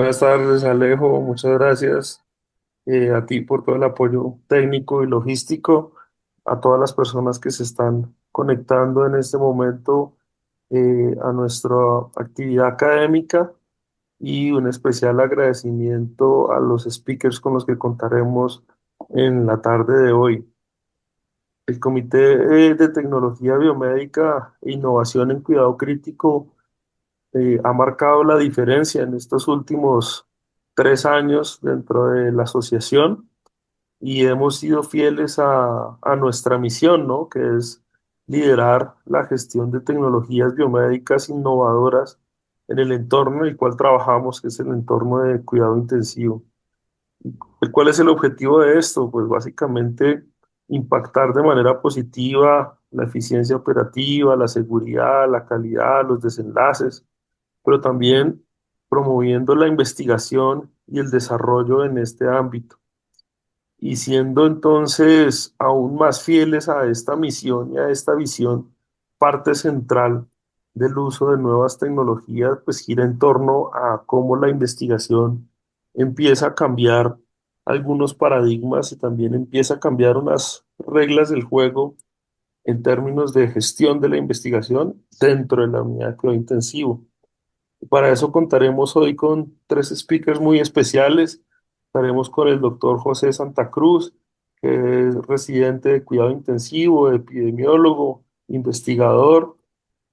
Buenas tardes, Alejo. Muchas gracias a ti por todo el apoyo técnico y logístico, a todas las personas que se están conectando en este momento a nuestra actividad académica y un especial agradecimiento a los speakers con los que contaremos en la tarde de hoy. El Comité de Tecnología Biomédica e Innovación en Cuidado Crítico ha marcado la diferencia en estos últimos 3 años dentro de la asociación y hemos sido fieles a nuestra misión, ¿no? Que es liderar la gestión de tecnologías biomédicas innovadoras en el entorno en el cual trabajamos, que es el entorno de cuidado intensivo. ¿Cuál es el objetivo de esto? Pues básicamente impactar de manera positiva la eficiencia operativa, la seguridad, la calidad, los desenlaces, pero también promoviendo la investigación y el desarrollo en este ámbito. Y siendo entonces aún más fieles a esta misión y a esta visión, parte central del uso de nuevas tecnologías, pues gira en torno a cómo la investigación empieza a cambiar algunos paradigmas y también empieza a cambiar unas reglas del juego en términos de gestión de la investigación dentro de la unidad de cuidado intensivo. Para eso contaremos hoy con tres speakers muy especiales. Estaremos con el doctor José Santa Cruz, que es residente de cuidado intensivo, epidemiólogo, investigador,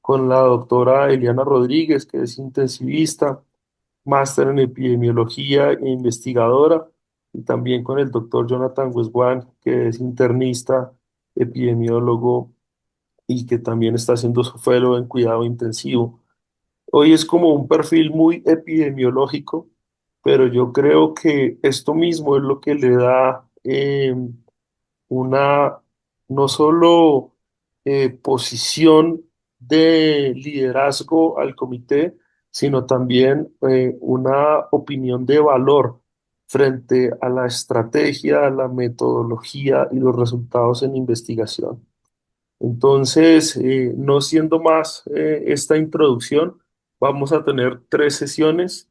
con la doctora Eliana Rodríguez, que es intensivista, máster en epidemiología e investigadora, y también con el doctor Jonathan Westwan, que es internista, epidemiólogo y que también está haciendo su fellow en cuidado intensivo. Hoy es como un perfil muy epidemiológico, pero yo creo que esto mismo es lo que le da una no solo posición de liderazgo al comité, sino también una opinión de valor frente a la estrategia, a la metodología y los resultados en investigación. Entonces, no siendo más esta introducción, vamos a tener 3 sesiones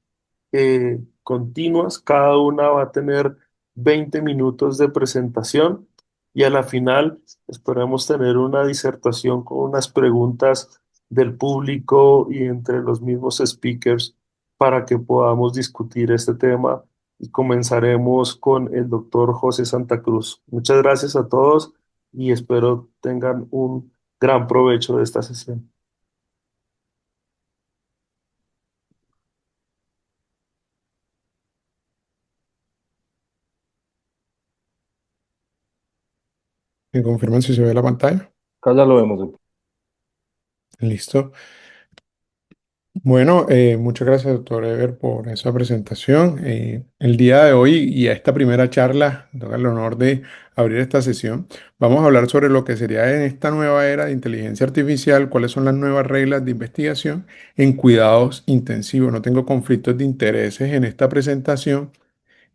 continuas. Cada una va a tener 20 minutos de presentación y a la final esperamos tener una disertación con unas preguntas del público y entre los mismos speakers para que podamos discutir este tema y comenzaremos con el doctor José Santa Cruz. Muchas gracias a todos y espero tengan un gran provecho de esta sesión. ¿Me confirman si se ve la pantalla? Acá ya lo vemos, doctor. Listo. Bueno, muchas gracias, doctor Ever, por esa presentación. El día de hoy y a esta primera charla, toca el honor de abrir esta sesión. Vamos a hablar sobre lo que sería en esta nueva era de inteligencia artificial, cuáles son las nuevas reglas de investigación en cuidados intensivos. No tengo conflictos de intereses en esta presentación.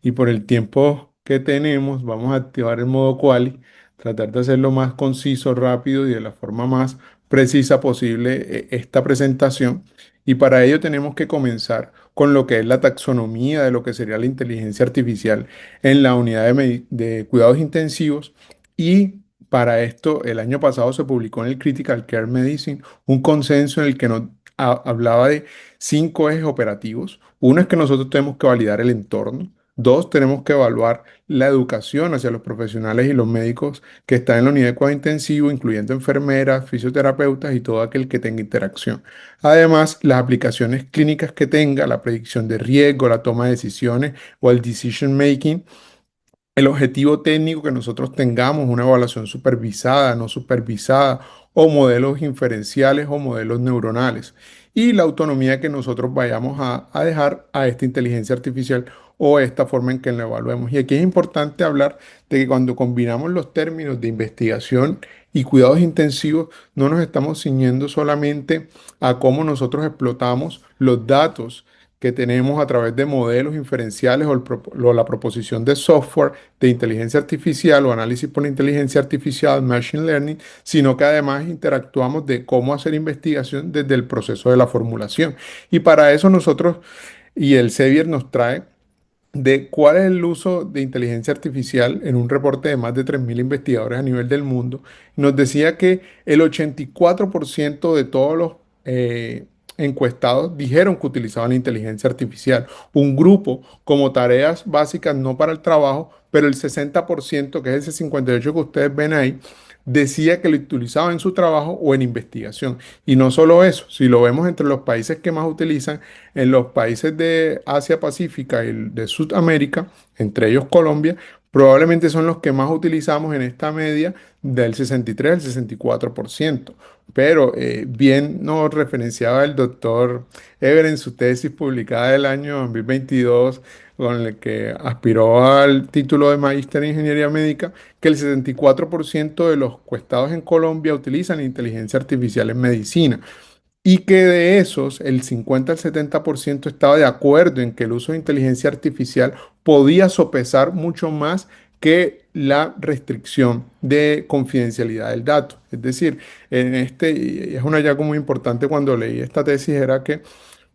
Y por el tiempo que tenemos, vamos a activar el modo quali, tratar de hacerlo más conciso, rápido y de la forma más precisa posible esta presentación. Y para ello tenemos que comenzar con lo que es la taxonomía de lo que sería la inteligencia artificial en la unidad de cuidados intensivos. Y para esto, el año pasado se publicó en el Critical Care Medicine un consenso en el que nos hablaba de 5 ejes operativos. Uno es que nosotros tenemos que validar el entorno. Dos, tenemos que evaluar la educación hacia los profesionales y los médicos que están en la unidad de cuidado intensivo, incluyendo enfermeras, fisioterapeutas y todo aquel que tenga interacción. Además, las aplicaciones clínicas que tenga, la predicción de riesgo, la toma de decisiones o el decision making, el objetivo técnico que nosotros tengamos, una evaluación supervisada, no supervisada, o modelos inferenciales o modelos neuronales. Y la autonomía que nosotros vayamos a dejar a esta inteligencia artificial o esta forma en que la evaluemos. Y aquí es importante hablar de que cuando combinamos los términos de investigación y cuidados intensivos, no nos estamos ciñendo solamente a cómo nosotros explotamos los datos que tenemos a través de modelos inferenciales o la proposición de software de inteligencia artificial o análisis por inteligencia artificial, machine learning, sino que además interactuamos de cómo hacer investigación desde el proceso de la formulación. Y para eso nosotros Y el Sevier nos trae de cuál es el uso de inteligencia artificial en un reporte de más de 3.000 investigadores a nivel del mundo. Nos decía que el 84% de todos los encuestados dijeron que utilizaban la inteligencia artificial. Un grupo como tareas básicas no para el trabajo, pero el 60%, que es ese 58 que ustedes ven ahí, decía que lo utilizaba en su trabajo o en investigación. Y no solo eso, si lo vemos entre los países que más utilizan, en los países de Asia Pacífica y de Sudamérica, entre ellos Colombia, probablemente son los que más utilizamos en esta media del 63 al 64%. Pero bien nos referenciaba el doctor Ever en su tesis publicada del año 2022, con el que aspiró al título de magíster en ingeniería médica, que el 74% de los encuestados en Colombia utilizan inteligencia artificial en medicina y que de esos el 50 al 70% estaba de acuerdo en que el uso de inteligencia artificial podía sopesar mucho más que la restricción de confidencialidad del dato. Es decir, y es un hallazgo muy importante cuando leí esta tesis, era que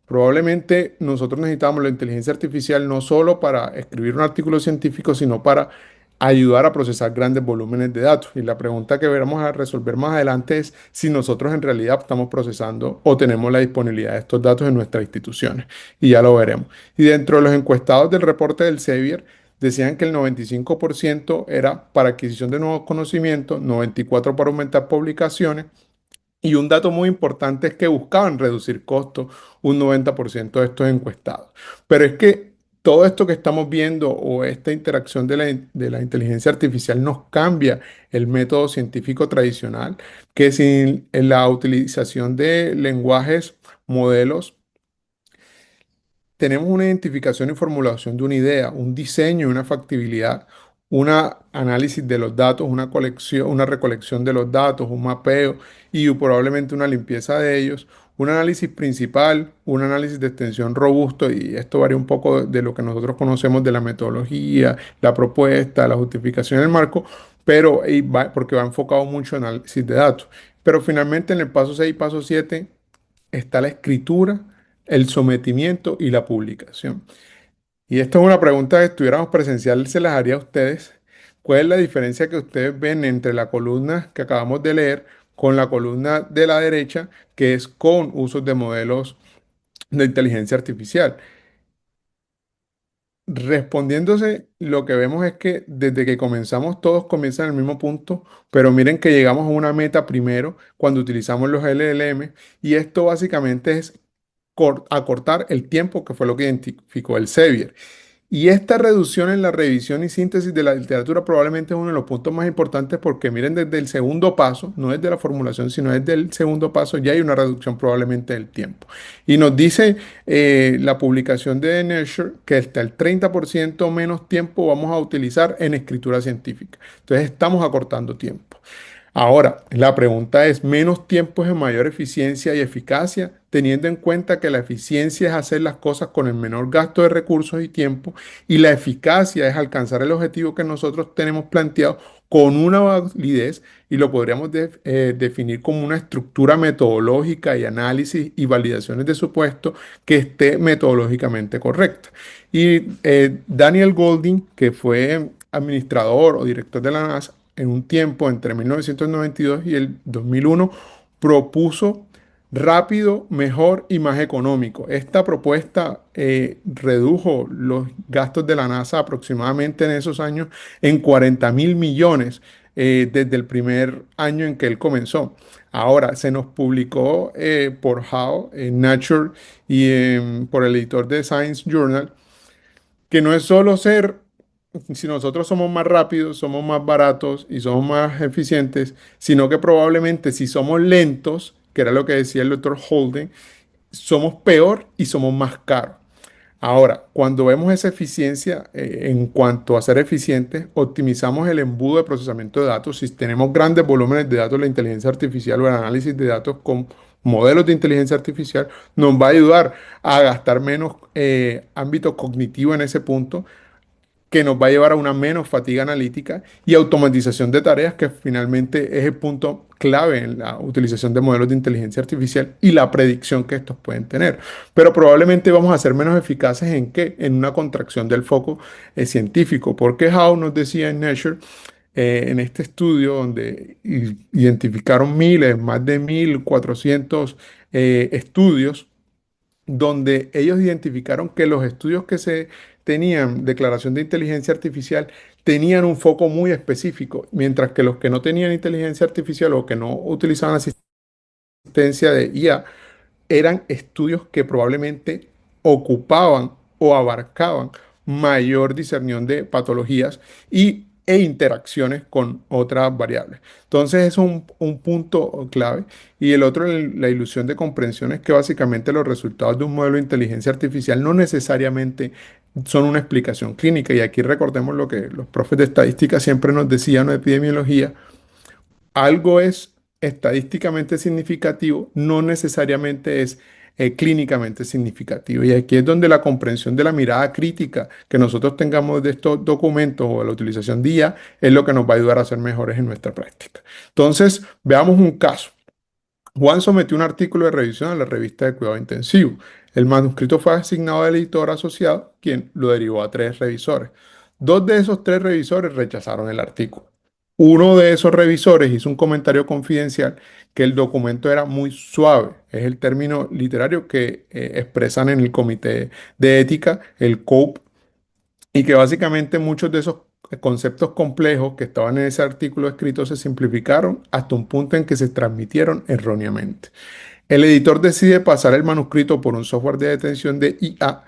probablemente nosotros necesitamos la inteligencia artificial no solo para escribir un artículo científico, sino para ayudar a procesar grandes volúmenes de datos. Y la pregunta que veremos a resolver más adelante es si nosotros en realidad estamos procesando o tenemos la disponibilidad de estos datos en nuestras instituciones. Y ya lo veremos. Y dentro de los encuestados del reporte del Sevier, decían que el 95% era para adquisición de nuevos conocimientos, 94% para aumentar publicaciones y un dato muy importante es que buscaban reducir costos un 90% de estos encuestados. Pero es que todo esto que estamos viendo o esta interacción de la inteligencia artificial nos cambia el método científico tradicional, que sin la utilización de lenguajes, modelos, tenemos una identificación y formulación de una idea, un diseño, una factibilidad, un análisis de los datos, una colección, una recolección de los datos, un mapeo y probablemente una limpieza de ellos, un análisis principal, un análisis de extensión robusto, y esto varía un poco de lo que nosotros conocemos de la metodología, la propuesta, la justificación del marco, pero porque va enfocado mucho en análisis de datos. Pero finalmente en el paso 6 y paso 7 está la escritura, el sometimiento y la publicación. Y esta es una pregunta que estuviéramos presencial, se las haría a ustedes. ¿Cuál es la diferencia que ustedes ven entre la columna que acabamos de leer con la columna de la derecha, que es con usos de modelos de inteligencia artificial? Respondiéndose, lo que vemos es que desde que comenzamos todos comienzan en el mismo punto, pero miren que llegamos a una meta primero cuando utilizamos los LLM, y esto básicamente es acortar el tiempo, que fue lo que identificó el Sevier. Y esta reducción en la revisión y síntesis de la literatura probablemente es uno de los puntos más importantes, porque miren, desde el segundo paso, no desde la formulación, sino desde el segundo paso, ya hay una reducción probablemente del tiempo. Y nos dice la publicación de Nature que hasta el 30% menos tiempo vamos a utilizar en escritura científica. Entonces estamos acortando tiempo. Ahora, la pregunta es, ¿menos tiempo es en mayor eficiencia y eficacia, teniendo en cuenta que la eficiencia es hacer las cosas con el menor gasto de recursos y tiempo, y la eficacia es alcanzar el objetivo que nosotros tenemos planteado con una validez, y lo podríamos definir como una estructura metodológica y análisis y validaciones de supuesto que esté metodológicamente correcta? Y Daniel Golding, que fue administrador o director de la NASA, en un tiempo entre 1992 y el 2001, propuso rápido, mejor y más económico. Esta propuesta redujo los gastos de la NASA aproximadamente en esos años en 40.000 millones, desde el primer año en que él comenzó. Ahora, se nos publicó por How, en Nature y por el editor de Science Journal, que no es solo ser, si nosotros somos más rápidos, somos más baratos y somos más eficientes, sino que probablemente si somos lentos, que era lo que decía el doctor Holden, somos peor y somos más caros. Ahora, cuando vemos esa eficiencia, en cuanto a ser eficientes, optimizamos el embudo de procesamiento de datos. Si tenemos grandes volúmenes de datos, la inteligencia artificial o el análisis de datos con modelos de inteligencia artificial nos va a ayudar a gastar menos ámbito cognitivo en ese punto, que nos va a llevar a una menos fatiga analítica y automatización de tareas, que finalmente es el punto clave en la utilización de modelos de inteligencia artificial y la predicción que estos pueden tener. Pero probablemente vamos a ser menos eficaces en qué? En una contracción del foco científico, porque Howe nos decía en Nature, en este estudio donde identificaron miles, más de 1.400 estudios, donde ellos identificaron que los estudios que se tenían declaración de inteligencia artificial tenían un foco muy específico, mientras que los que no tenían inteligencia artificial o que no utilizaban asistencia de IA eran estudios que probablemente ocupaban o abarcaban mayor discernión de patologías e interacciones con otras variables. Entonces, eso es un punto clave. Y el otro, la ilusión de comprensión, es que básicamente los resultados de un modelo de inteligencia artificial no necesariamente son una explicación clínica. Y aquí recordemos lo que los profes de estadística siempre nos decían, o de epidemiología: algo es estadísticamente significativo, no necesariamente es clínicamente significativo. Y aquí es donde la comprensión de la mirada crítica que nosotros tengamos de estos documentos o de la utilización de IA es lo que nos va a ayudar a ser mejores en nuestra práctica. Entonces, veamos un caso. Juan sometió un artículo de revisión a la revista de cuidado intensivo. El manuscrito fue asignado al editor asociado, quien lo derivó a tres revisores. Dos de esos tres revisores rechazaron el artículo. Uno de esos revisores hizo un comentario confidencial que el documento era muy suave. Es el término literario que expresan en el comité de ética, el COPE, y que básicamente muchos de esos conceptos complejos que estaban en ese artículo escrito se simplificaron hasta un punto en que se transmitieron erróneamente. El editor decide pasar el manuscrito por un software de detención de IA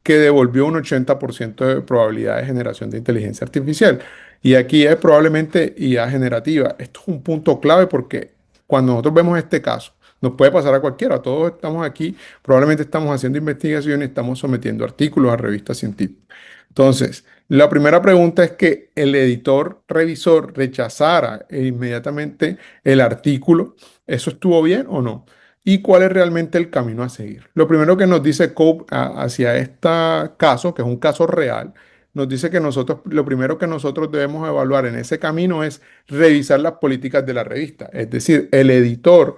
que devolvió un 80% de probabilidad de generación de inteligencia artificial. Y aquí es probablemente IA generativa. Esto es un punto clave porque cuando nosotros vemos este caso, nos puede pasar a cualquiera. Todos estamos aquí, probablemente estamos haciendo investigaciones, estamos sometiendo artículos a revistas científicas. Entonces, la primera pregunta es que el editor revisor rechazara inmediatamente el artículo. ¿Eso estuvo bien o no? ¿Y cuál es realmente el camino a seguir? Lo primero que nos dice Cope hacia este caso, que es un caso real, nos dice que nosotros, lo primero que nosotros debemos evaluar en ese camino es revisar las políticas de la revista. Es decir, el editor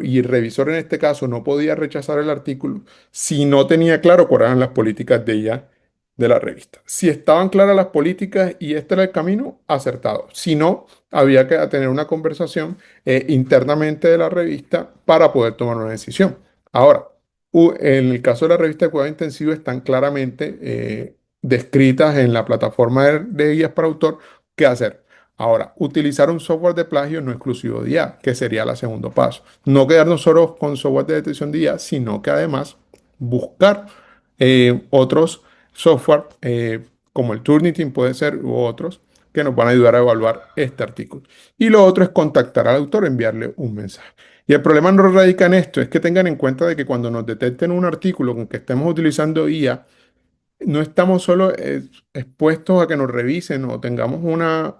y el revisor en este caso no podía rechazar el artículo si no tenía claro cuáles eran las políticas de ella de la revista. Si estaban claras las políticas y este era el camino, acertado. Si no, había que tener una conversación internamente de la revista para poder tomar una decisión. Ahora, en el caso de la revista de cuidado intensivo están claramente descritas en la plataforma de guías para autor qué hacer. Ahora, utilizar un software de plagio no exclusivo de IA, que sería el segundo paso. No quedarnos solo con software de detección de IA, sino que además buscar otros software como el Turnitin puede ser u otros que nos van a ayudar a evaluar este artículo. Y lo otro es contactar al autor, enviarle un mensaje. Y el problema no radica en esto, es que tengan en cuenta de que cuando nos detecten un artículo con que estemos utilizando IA, no estamos solo expuestos a que nos revisen o tengamos una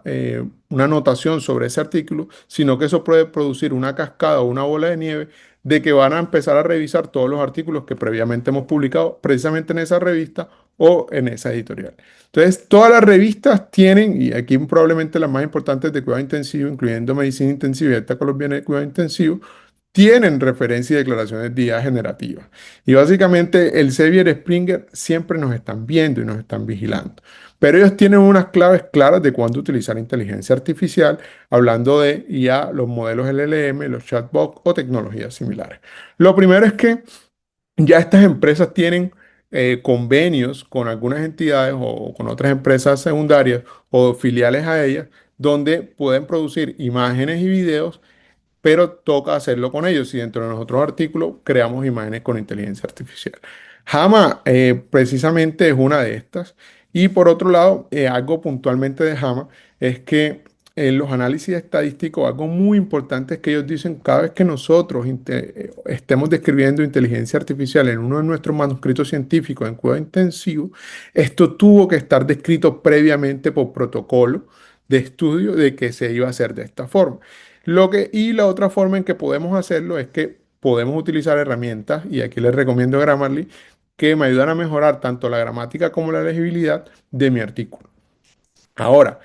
anotación sobre ese artículo, sino que eso puede producir una cascada o una bola de nieve de que van a empezar a revisar todos los artículos que previamente hemos publicado precisamente en esa revista o en esa editorial. Entonces, todas las revistas tienen, y aquí probablemente las más importantes de cuidado intensivo, incluyendo medicina intensiva y esta colombiana de cuidado intensivo, tienen referencia y declaraciones de IA generativas. Y básicamente el Sevier Springer siempre nos están viendo y nos están vigilando. Pero ellos tienen unas claves claras de cuándo utilizar inteligencia artificial, hablando de IA, los modelos LLM, los chatbots o tecnologías similares. Lo primero es que ya estas empresas tienen convenios con algunas entidades o con otras empresas secundarias o filiales a ellas, donde pueden producir imágenes y videos, pero toca hacerlo con ellos y dentro de nuestros artículos creamos imágenes con inteligencia artificial. Hama precisamente es una de estas. Y por otro lado, algo puntualmente de Hama es que en los análisis estadísticos, algo muy importante es que ellos dicen cada vez que nosotros estemos describiendo inteligencia artificial en uno de nuestros manuscritos científicos en cuidado intensivo, esto tuvo que estar descrito previamente por protocolo de estudio de que se iba a hacer de esta forma. Y la otra forma en que podemos hacerlo es que podemos utilizar herramientas, y aquí les recomiendo Grammarly, que me ayudan a mejorar tanto la gramática como la legibilidad de mi artículo. Ahora,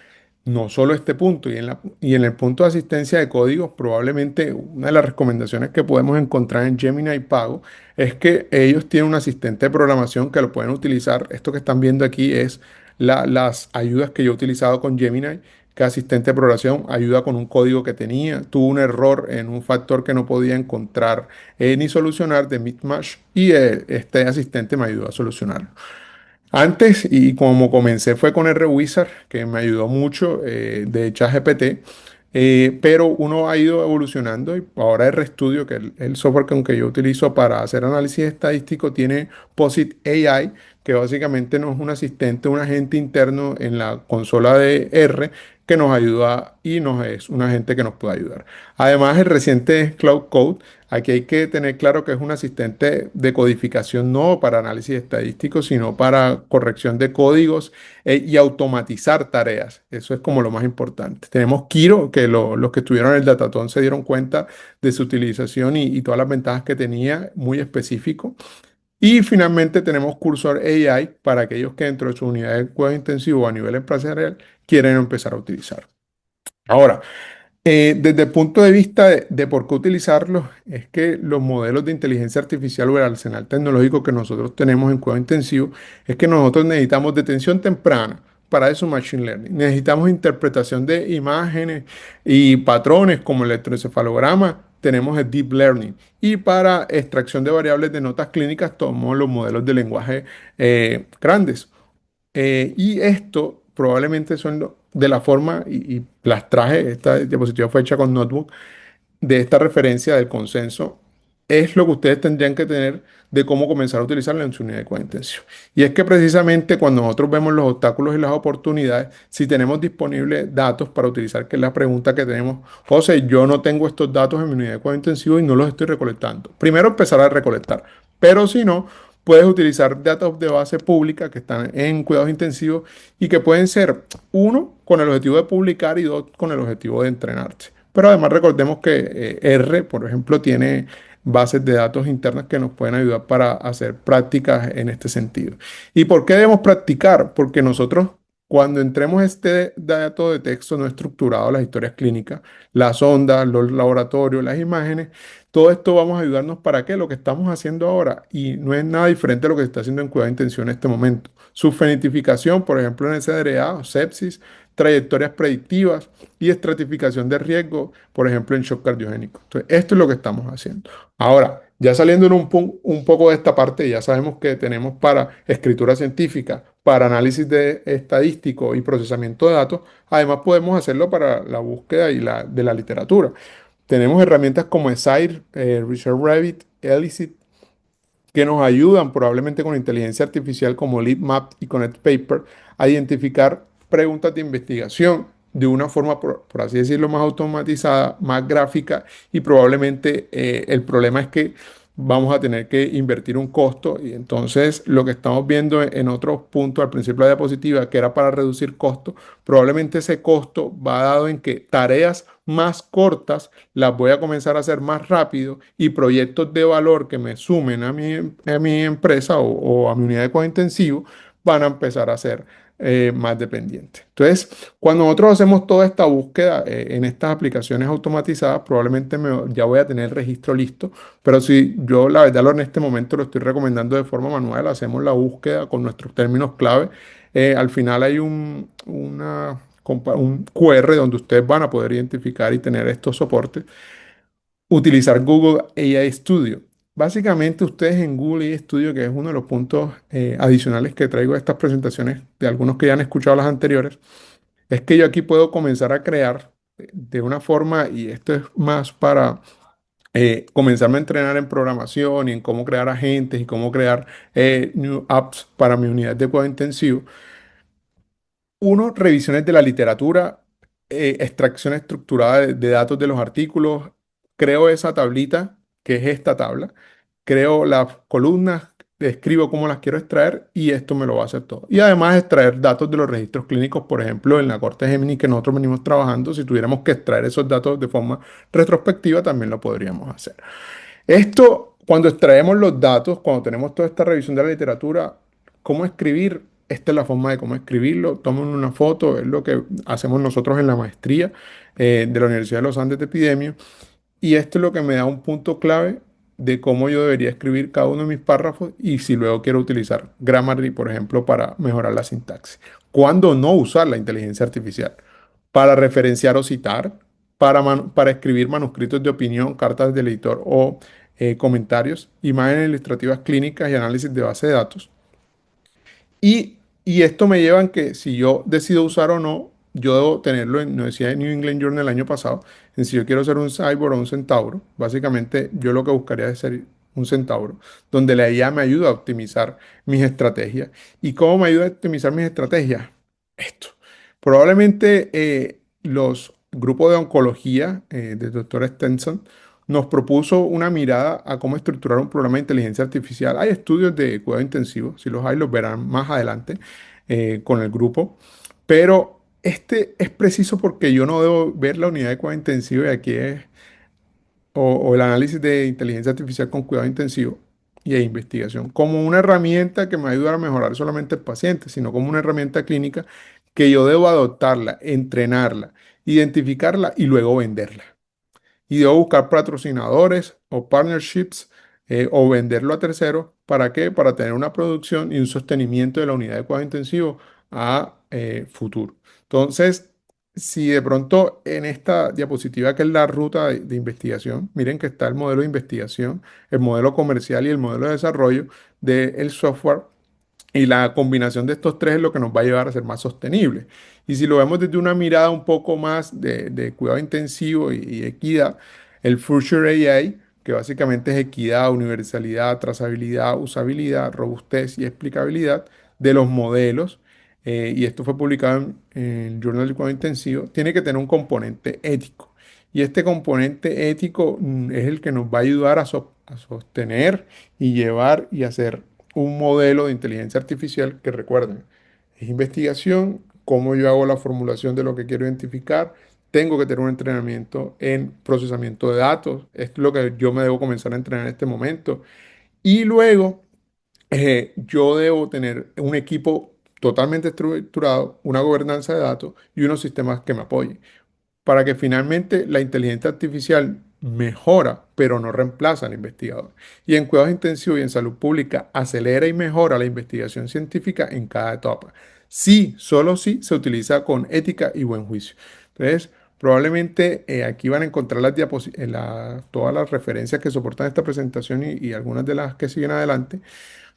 no solo este punto, y en el punto de asistencia de códigos, probablemente una de las recomendaciones que podemos encontrar en Gemini Pago es que ellos tienen un asistente de programación que lo pueden utilizar. Esto que están viendo aquí es las ayudas que yo he utilizado con Gemini, que asistente de programación ayuda con un código que tenía, tuvo un error en un factor que no podía encontrar ni solucionar de mismatch, y este asistente me ayudó a solucionarlo. Antes, y como comencé, fue con RWizard, que me ayudó mucho de ChatGPT, pero uno ha ido evolucionando y ahora RStudio, que es el software que yo utilizo para hacer análisis estadístico, tiene POSIT AI, que básicamente no es un asistente, un agente interno en la consola de R que nos ayuda y nos es un agente que nos puede ayudar. Además, el reciente Cloud Code. Aquí hay que tener claro que es un asistente de codificación no para análisis estadístico, sino para corrección de códigos y automatizar tareas. Eso es como lo más importante. Tenemos Kiro, que los que estuvieron en el Datatón se dieron cuenta de su utilización y todas las ventajas que tenía, muy específico. Y finalmente tenemos Cursor AI para aquellos que dentro de su unidad de cuidado intensivo a nivel empresarial quieren empezar a utilizar. Ahora, desde el punto de vista de por qué utilizarlos, es que los modelos de inteligencia artificial o el arsenal tecnológico que nosotros tenemos en cuidado intensivo es que nosotros necesitamos detención temprana. Para eso, Machine Learning. Necesitamos interpretación de imágenes y patrones como el electroencefalograma. Tenemos el Deep Learning. Y para extracción de variables de notas clínicas, tomamos los modelos de lenguaje grandes. Y esto probablemente son de la forma, y las traje, esta diapositiva fue hecha con Notebook, de esta referencia del consenso, es lo que ustedes tendrían que tener de cómo comenzar a utilizarla en su unidad de cuidado intensivo. Y es que precisamente cuando nosotros vemos los obstáculos y las oportunidades, si tenemos disponibles datos para utilizar, que es la pregunta que tenemos, José, yo no tengo estos datos en mi unidad de cuidado intensivo y no los estoy recolectando. Primero empezar a recolectar, pero si no, puedes utilizar datos de base pública que están en cuidados intensivos y que pueden ser, uno, con el objetivo de publicar y dos, con el objetivo de entrenarse. Pero además recordemos que R, por ejemplo, tiene bases de datos internas que nos pueden ayudar para hacer prácticas en este sentido. ¿Y por qué debemos practicar? Porque nosotros, cuando entremos este dato de texto no estructurado, las historias clínicas, las ondas, los laboratorios, las imágenes, todo esto vamos a ayudarnos para que lo que estamos haciendo ahora, y no es nada diferente a lo que se está haciendo en cuidado de intensivo en este momento. Su fenitificación, por ejemplo, en SDRA o sepsis, trayectorias predictivas y estratificación de riesgo, por ejemplo, en shock cardiogénico. Entonces, esto es lo que estamos haciendo. Ahora, ya saliendo en un poco de esta parte, ya sabemos que tenemos para escritura científica, para análisis de estadístico y procesamiento de datos, además podemos hacerlo para la búsqueda de la literatura. Tenemos herramientas como Esire, Research Rabbit, Elicit, que nos ayudan probablemente con inteligencia artificial como LeadMap y ConnectPaper a identificar preguntas de investigación de una forma, por así decirlo, más automatizada, más gráfica, y probablemente el problema es que vamos a tener que invertir un costo, y entonces lo que estamos viendo en otros puntos al principio de la diapositiva, que era para reducir costos, probablemente ese costo va dado en que tareas más cortas las voy a comenzar a hacer más rápido, y proyectos de valor que me sumen a mi empresa o a mi unidad de cuidado intensivo van a empezar a ser más dependientes. Entonces, cuando nosotros hacemos toda esta búsqueda en estas aplicaciones automatizadas, probablemente ya voy a tener el registro listo, pero si yo la verdad en este momento lo estoy recomendando de forma manual, hacemos la búsqueda con nuestros términos clave. Al final hay un QR donde ustedes van a poder identificar y tener estos soportes. Utilizar Google AI Studio. Básicamente ustedes en Google AI Studio, que es uno de los puntos adicionales que traigo a estas presentaciones de algunos que ya han escuchado las anteriores, es que yo aquí puedo comenzar a crear de una forma, y esto es más para comenzarme a entrenar en programación y en cómo crear agentes y cómo crear new apps para mi unidad de cuidado intensivo. Uno, revisiones de la literatura, extracción estructurada de datos de los artículos. Creo esa tablita, que es esta tabla. Creo las columnas, escribo cómo las quiero extraer y esto me lo va a hacer todo. Y además extraer datos de los registros clínicos, por ejemplo, en la corte Gemini que nosotros venimos trabajando. Si tuviéramos que extraer esos datos de forma retrospectiva, también lo podríamos hacer. Esto, cuando extraemos los datos, cuando tenemos toda esta revisión de la literatura, ¿cómo escribir? Esta es la forma de cómo escribirlo. Tomen una foto, es lo que hacemos nosotros en la maestría de la Universidad de los Andes de Epidemia. Y esto es lo que me da un punto clave de cómo yo debería escribir cada uno de mis párrafos y si luego quiero utilizar Grammarly, por ejemplo, para mejorar la sintaxis. ¿Cuándo no usar la inteligencia artificial? Para referenciar o citar, para escribir manuscritos de opinión, cartas del editor o comentarios, imágenes ilustrativas clínicas y análisis de base de datos. Y esto me lleva en que si yo decido usar o no, yo debo tenerlo en, no decía en New England Journal el año pasado, en si yo quiero ser un cyborg o un centauro, básicamente yo lo que buscaría es ser un centauro, donde la IA me ayuda a optimizar mis estrategias. ¿Y cómo me ayuda a optimizar mis estrategias? Esto. Probablemente los grupos de oncología del doctor Stenson nos propuso una mirada a cómo estructurar un programa de inteligencia artificial. Hay estudios de cuidado intensivo, si los hay, los verán más adelante con el grupo, pero este es preciso porque yo no debo ver la unidad de cuidado intensivo y aquí es, o el análisis de inteligencia artificial con cuidado intensivo y de investigación, como una herramienta que me va a ayudar a mejorar solamente el paciente, sino como una herramienta clínica que yo debo adoptarla, entrenarla, identificarla y luego venderla y debo buscar patrocinadores o partnerships o venderlo a terceros. ¿Para qué? Para tener una producción y un sostenimiento de la unidad de cuidado intensivo a futuro. Entonces, si de pronto en esta diapositiva que es la ruta de investigación, miren que está el modelo de investigación, el modelo comercial y el modelo de desarrollo del software y la combinación de estos tres es lo que nos va a llevar a ser más sostenible. Y si lo vemos desde una mirada un poco más de cuidado intensivo y equidad, el Future AI, que básicamente es equidad, universalidad, trazabilidad, usabilidad, robustez y explicabilidad de los modelos, y esto fue publicado en el Journal de Cuidado Intensivo, tiene que tener un componente ético. Y este componente ético es el que nos va a ayudar a sostener y llevar y hacer un modelo de inteligencia artificial que recuerden, es investigación, cómo yo hago la formulación de lo que quiero identificar, tengo que tener un entrenamiento en procesamiento de datos, es lo que yo me debo comenzar a entrenar en este momento, y luego yo debo tener un equipo totalmente estructurado, una gobernanza de datos y unos sistemas que me apoyen para que finalmente la inteligencia artificial mejora, pero no reemplaza al investigador. Y en cuidados intensivos y en salud pública acelera y mejora la investigación científica en cada etapa. Sí, solo sí se utiliza con ética y buen juicio. Entonces, probablemente aquí van a encontrar todas las referencias que soportan esta presentación y algunas de las que siguen adelante.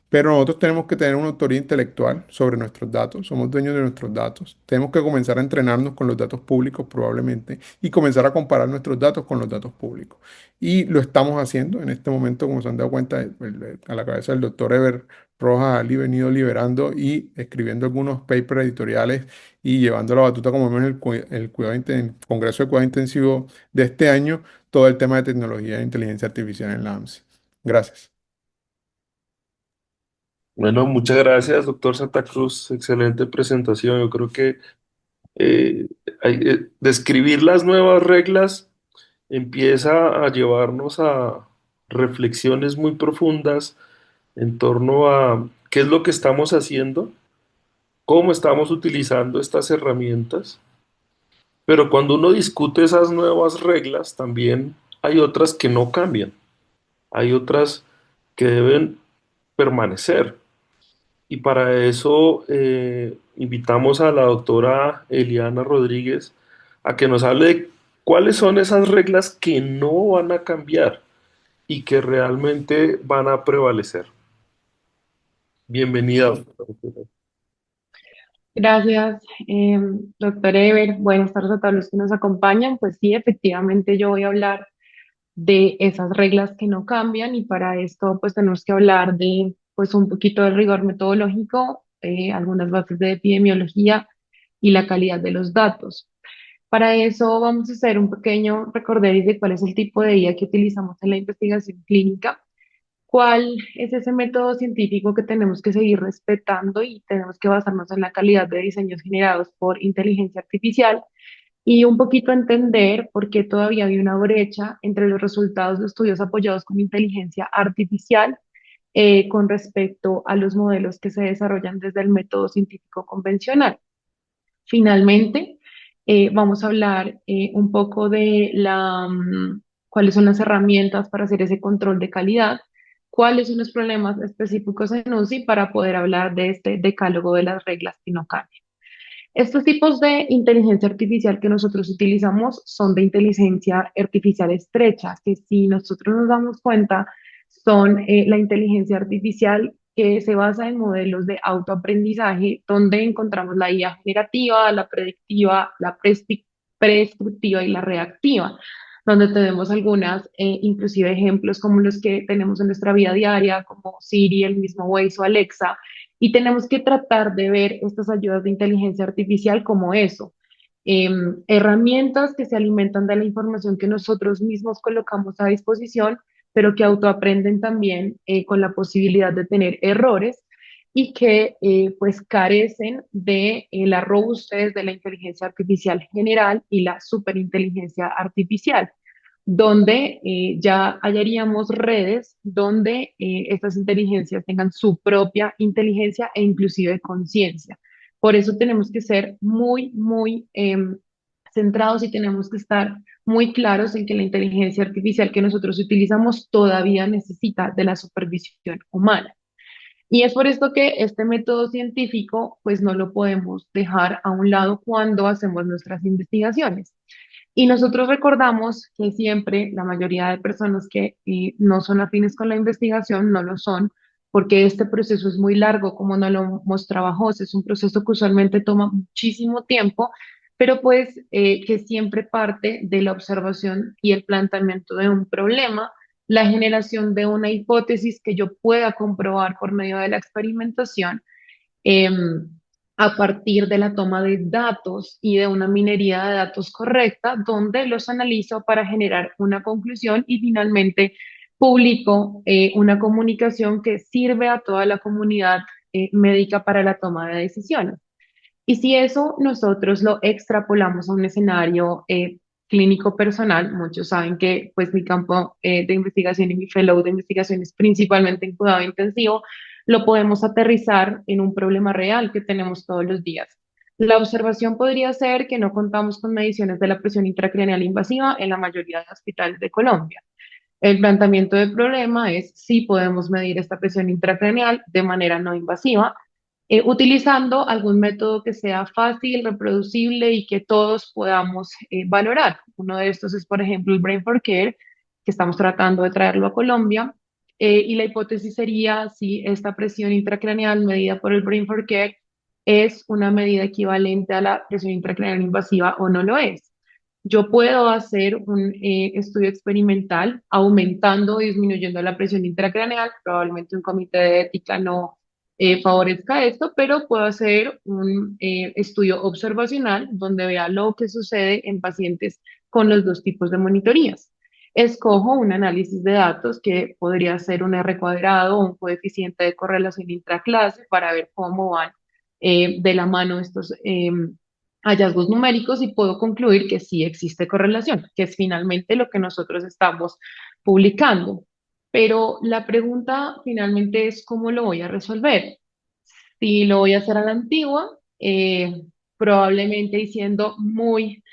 Pero nosotros tenemos que tener una autoría intelectual sobre nuestros datos, somos dueños de nuestros datos. Tenemos que comenzar a entrenarnos con los datos públicos probablemente y comenzar a comparar nuestros datos con los datos públicos. Y lo estamos haciendo en este momento, como se han dado cuenta, a la cabeza del doctor Ever Rojas ha venido liberando y escribiendo algunos papers editoriales y llevando la batuta, como vemos en el Congreso de Cuidado Intensivo de este año, todo el tema de tecnología e inteligencia artificial en la AMSI. Gracias. Bueno, muchas gracias, doctor Santa Cruz. Excelente presentación. Yo creo que eh, describir las nuevas reglas empieza a llevarnos a reflexiones muy profundas en torno a qué es lo que estamos haciendo, cómo estamos utilizando estas herramientas, pero cuando uno discute esas nuevas reglas, también hay otras que no cambian, hay otras que deben permanecer. Y para eso invitamos a la doctora Eliana Rodríguez a que nos hable de cuáles son esas reglas que no van a cambiar y que realmente van a prevalecer. Bienvenida, doctora. Gracias, doctor Ever. Buenas tardes a todos los que nos acompañan. Pues sí, efectivamente yo voy a hablar de esas reglas que no cambian y para esto pues tenemos que hablar de pues un poquito del rigor metodológico, algunas bases de epidemiología y la calidad de los datos. Para eso vamos a hacer un pequeño recorderis de cuál es el tipo de IA que utilizamos en la investigación clínica. ¿Cuál es ese método científico que tenemos que seguir respetando y tenemos que basarnos en la calidad de diseños generados por inteligencia artificial? y un poquito entender por qué todavía hay una brecha entre los resultados de estudios apoyados con inteligencia artificial con respecto a los modelos que se desarrollan desde el método científico convencional. Finalmente, vamos a hablar un poco de cuáles son las herramientas para hacer ese control de calidad, cuáles son los problemas específicos en UCI para poder hablar de este decálogo de las reglas que no cambian. Estos tipos de inteligencia artificial que nosotros utilizamos son de inteligencia artificial estrecha, que si nosotros nos damos cuenta, son la inteligencia artificial que se basa en modelos de autoaprendizaje, donde encontramos la IA generativa, la predictiva, la prescriptiva y la reactiva, donde tenemos algunas, inclusive ejemplos como los que tenemos en nuestra vida diaria, como Siri, el mismo Waze o Alexa, y tenemos que tratar de ver estas ayudas de inteligencia artificial como eso, herramientas que se alimentan de la información que nosotros mismos colocamos a disposición, pero que autoaprenden también con la posibilidad de tener errores y que pues carecen de la robustez de la inteligencia artificial general y la superinteligencia artificial donde ya hallaríamos redes donde estas inteligencias tengan su propia inteligencia e inclusive conciencia. Por eso tenemos que ser muy centrados y tenemos que estar muy claros en que la inteligencia artificial que nosotros utilizamos todavía necesita de la supervisión humana. Y es por esto que este método científico, pues no lo podemos dejar a un lado cuando hacemos nuestras investigaciones. Y nosotros recordamos que siempre la mayoría de personas que no son afines con la investigación no lo son, porque este proceso es muy largo, como nos lo mostraba José, es un proceso que usualmente toma muchísimo tiempo, pero pues que siempre parte de la observación y el planteamiento de un problema, la generación de una hipótesis que yo pueda comprobar por medio de la experimentación eh, a partir de la toma de datos y de una minería de datos correcta, donde los analizo para generar una conclusión y finalmente publico una comunicación que sirve a toda la comunidad médica para la toma de decisiones. Y si eso nosotros lo extrapolamos a un escenario clínico personal, muchos saben que pues mi campo de investigación y mi fellow de investigación es principalmente en cuidado intensivo, lo podemos aterrizar en un problema real que tenemos todos los días. La observación podría ser que no contamos con mediciones de la presión intracraneal invasiva en la mayoría de hospitales de Colombia. El planteamiento del problema es si podemos medir esta presión intracraneal de manera no invasiva, utilizando algún método que sea fácil, reproducible y que todos podamos valorar. Uno de estos es, por ejemplo, el Brain for Care, que estamos tratando de traerlo a Colombia. Y la hipótesis sería si esta presión intracraneal medida por el Brain for Care es una medida equivalente a la presión intracraneal invasiva o no lo es. Yo puedo hacer un estudio experimental aumentando o disminuyendo la presión intracraneal. Probablemente un comité de ética no favorezca esto, pero puedo hacer un estudio observacional donde vea lo que sucede en pacientes con los dos tipos de monitorías. Escojo un análisis de datos que podría ser un R cuadrado o un coeficiente de correlación intraclase para ver cómo van de la mano estos hallazgos numéricos y puedo concluir que sí existe correlación, que es finalmente lo que nosotros estamos publicando. Pero la pregunta finalmente es cómo lo voy a resolver. Si lo voy a hacer a la antigua, probablemente diciendo muy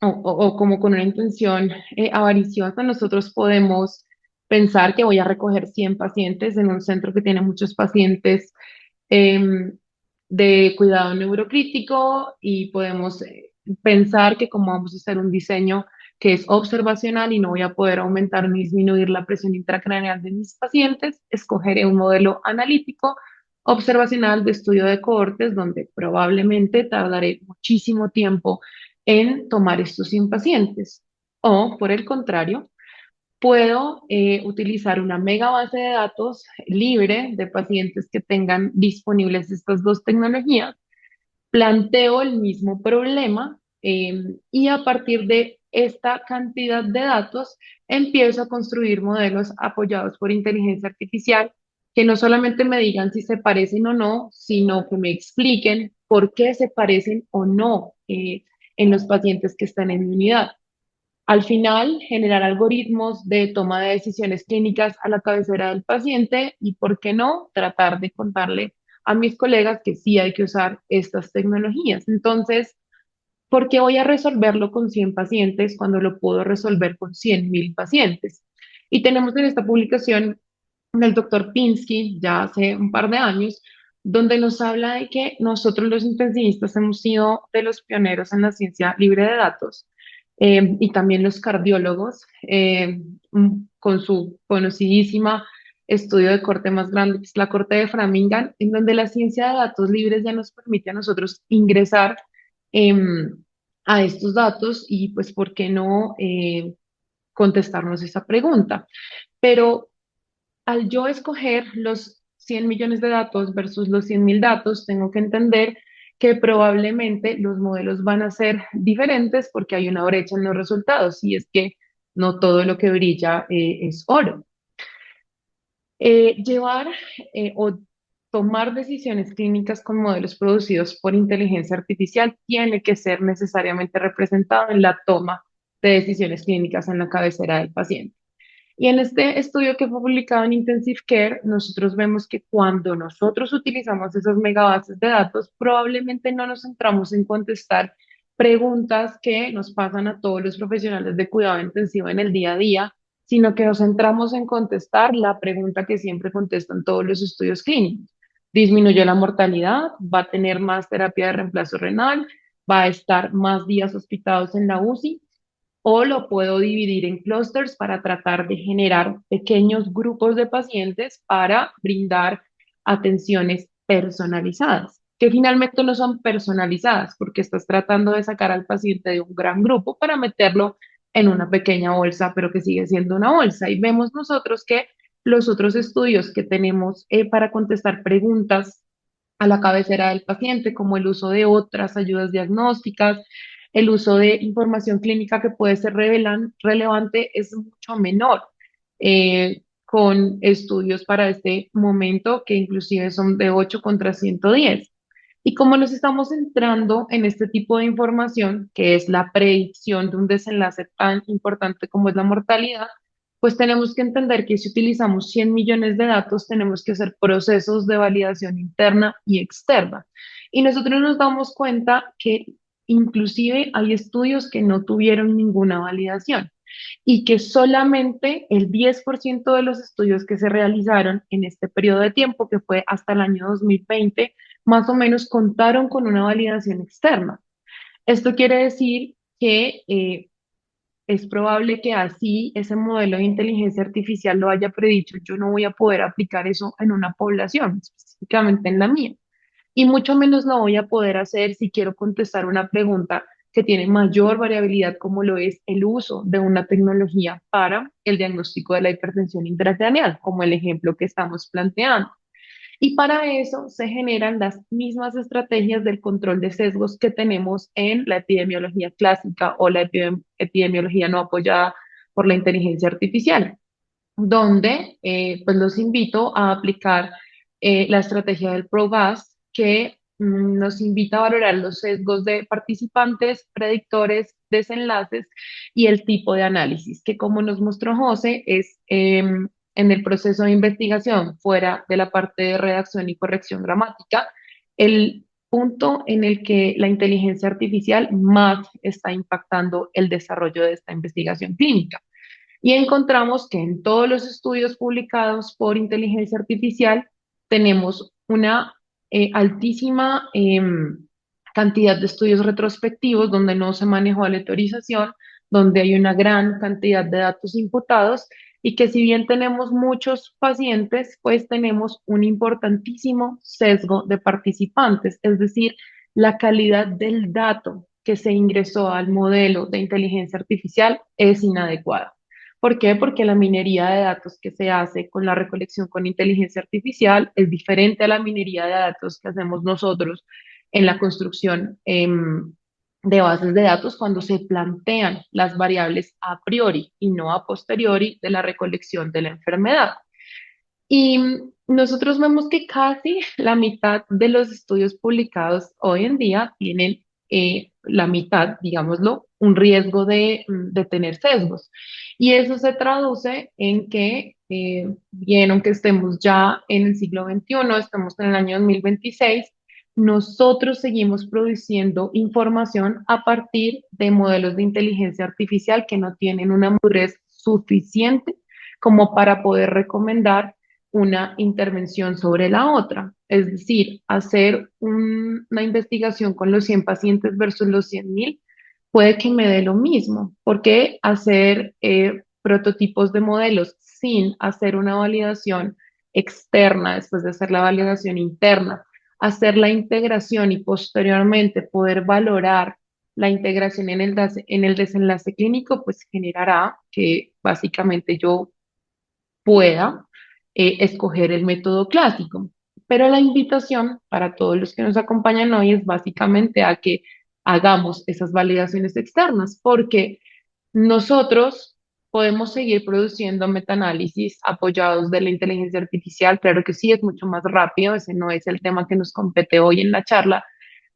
o como con una intención avariciosa, nosotros podemos pensar que voy a recoger 100 pacientes en un centro que tiene muchos pacientes em, de cuidado neurocrítico y podemos pensar que como vamos a hacer un diseño que es observacional y no voy a poder aumentar ni disminuir la presión intracraneal de mis pacientes, escogeré un modelo analítico observacional de estudio de cohortes donde probablemente tardaré muchísimo tiempo en tomar estos 100 pacientes. O, por el contrario, puedo utilizar una mega base de datos libre de pacientes que tengan disponibles estas dos tecnologías, planteo el mismo problema y a partir de esta cantidad de datos empiezo a construir modelos apoyados por inteligencia artificial que no solamente me digan si se parecen o no, sino que me expliquen por qué se parecen o no. en los pacientes que están en mi unidad. Al final, generar algoritmos de toma de decisiones clínicas a la cabecera del paciente y, ¿por qué no?, tratar de contarle a mis colegas que sí hay que usar estas tecnologías. Entonces, ¿por qué voy a resolverlo con 100 pacientes cuando lo puedo resolver con 100.000 pacientes? Y tenemos en esta publicación del doctor Pinsky, ya hace un par de años, donde nos habla de que nosotros los intensivistas hemos sido de los pioneros en la ciencia libre de datos, y también los cardiólogos, con su conocidísima estudio de corte más grande, que es la corte de Framingham, en donde la ciencia de datos libres ya nos permite a nosotros ingresar a estos datos y pues, ¿por qué no contestarnos esa pregunta? Pero al yo escoger los 100 millones de datos versus los 100.000 datos, tengo que entender que probablemente los modelos van a ser diferentes porque hay una brecha en los resultados y es que no todo lo que brilla es oro. Llevar o tomar decisiones clínicas con modelos producidos por inteligencia artificial tiene que ser necesariamente representado en la toma de decisiones clínicas en la cabecera del paciente. Y en este estudio que fue publicado en Intensive Care, nosotros vemos que cuando nosotros utilizamos esas megabases de datos, probablemente no nos centramos en contestar preguntas que nos pasan a todos los profesionales de cuidado intensivo en el día a día, sino que nos centramos en contestar la pregunta que siempre contestan todos los estudios clínicos. Disminuyó la mortalidad, va a tener más terapia de reemplazo renal, va a estar más días hospitados en la UCI, o lo puedo dividir en clusters para tratar de generar pequeños grupos de pacientes para brindar atenciones personalizadas, que finalmente no son personalizadas porque estás tratando de sacar al paciente de un gran grupo para meterlo en una pequeña bolsa, pero que sigue siendo una bolsa. Y vemos nosotros que los otros estudios que tenemos para contestar preguntas a la cabecera del paciente, como el uso de otras ayudas diagnósticas, el uso de información clínica que puede ser relevante es mucho menor, con estudios para este momento que inclusive son de 8 contra 110. Y como nos estamos centrando en este tipo de información, que es la predicción de un desenlace tan importante como es la mortalidad, pues tenemos que entender que si utilizamos 100 millones de datos, tenemos que hacer procesos de validación interna y externa. Y nosotros nos damos cuenta que inclusive hay estudios que no tuvieron ninguna validación y que solamente el 10% de los estudios que se realizaron en este periodo de tiempo, que fue hasta el año 2020, más o menos contaron con una validación externa. Esto quiere decir que es probable que así ese modelo de inteligencia artificial lo haya predicho. Yo no voy a poder aplicar eso en una población, específicamente en la mía. Y mucho menos lo voy a poder hacer si quiero contestar una pregunta que tiene mayor variabilidad, como lo es el uso de una tecnología para el diagnóstico de la hipertensión intracraneal, como el ejemplo que estamos planteando. Y para eso se generan las mismas estrategias del control de sesgos que tenemos en la epidemiología clásica o la epidemiología no apoyada por la inteligencia artificial, donde pues los invito a aplicar la estrategia del PROVAS, que nos invita a valorar los sesgos de participantes, predictores, desenlaces y el tipo de análisis, que como nos mostró José, es en el proceso de investigación, fuera de la parte de redacción y corrección gramática, el punto en el que la inteligencia artificial más está impactando el desarrollo de esta investigación clínica. Y encontramos que en todos los estudios publicados por inteligencia artificial tenemos una altísima cantidad de estudios retrospectivos donde no se manejó aleatorización, donde hay una gran cantidad de datos imputados y que si bien tenemos muchos pacientes, pues tenemos un importantísimo sesgo de participantes, es decir, la calidad del dato que se ingresó al modelo de inteligencia artificial es inadecuada. ¿Por qué? Porque la minería de datos que se hace con la recolección con inteligencia artificial es diferente a la minería de datos que hacemos nosotros en la construcción de bases de datos cuando se plantean las variables a priori y no a posteriori de la recolección de la enfermedad. Y nosotros vemos que casi la mitad de los estudios publicados hoy en día tienen la mitad, digámoslo, un riesgo de tener sesgos. Y eso se traduce en que, bien, aunque estemos ya en el siglo XXI, estamos en el año 2026, nosotros seguimos produciendo información a partir de modelos de inteligencia artificial que no tienen una madurez suficiente como para poder recomendar una intervención sobre la otra. Es decir, hacer una investigación con los 100 pacientes versus los 100.000 puede que me dé lo mismo, porque hacer prototipos de modelos sin hacer una validación externa, después de hacer la validación interna, hacer la integración y posteriormente poder valorar la integración en el desenlace clínico, pues generará que básicamente yo pueda escoger el método clásico. Pero la invitación para todos los que nos acompañan hoy es básicamente a que hagamos esas validaciones externas, porque nosotros podemos seguir produciendo metaanálisis apoyados de la inteligencia artificial. Claro que sí, es mucho más rápido, ese no es el tema que nos compete hoy en la charla,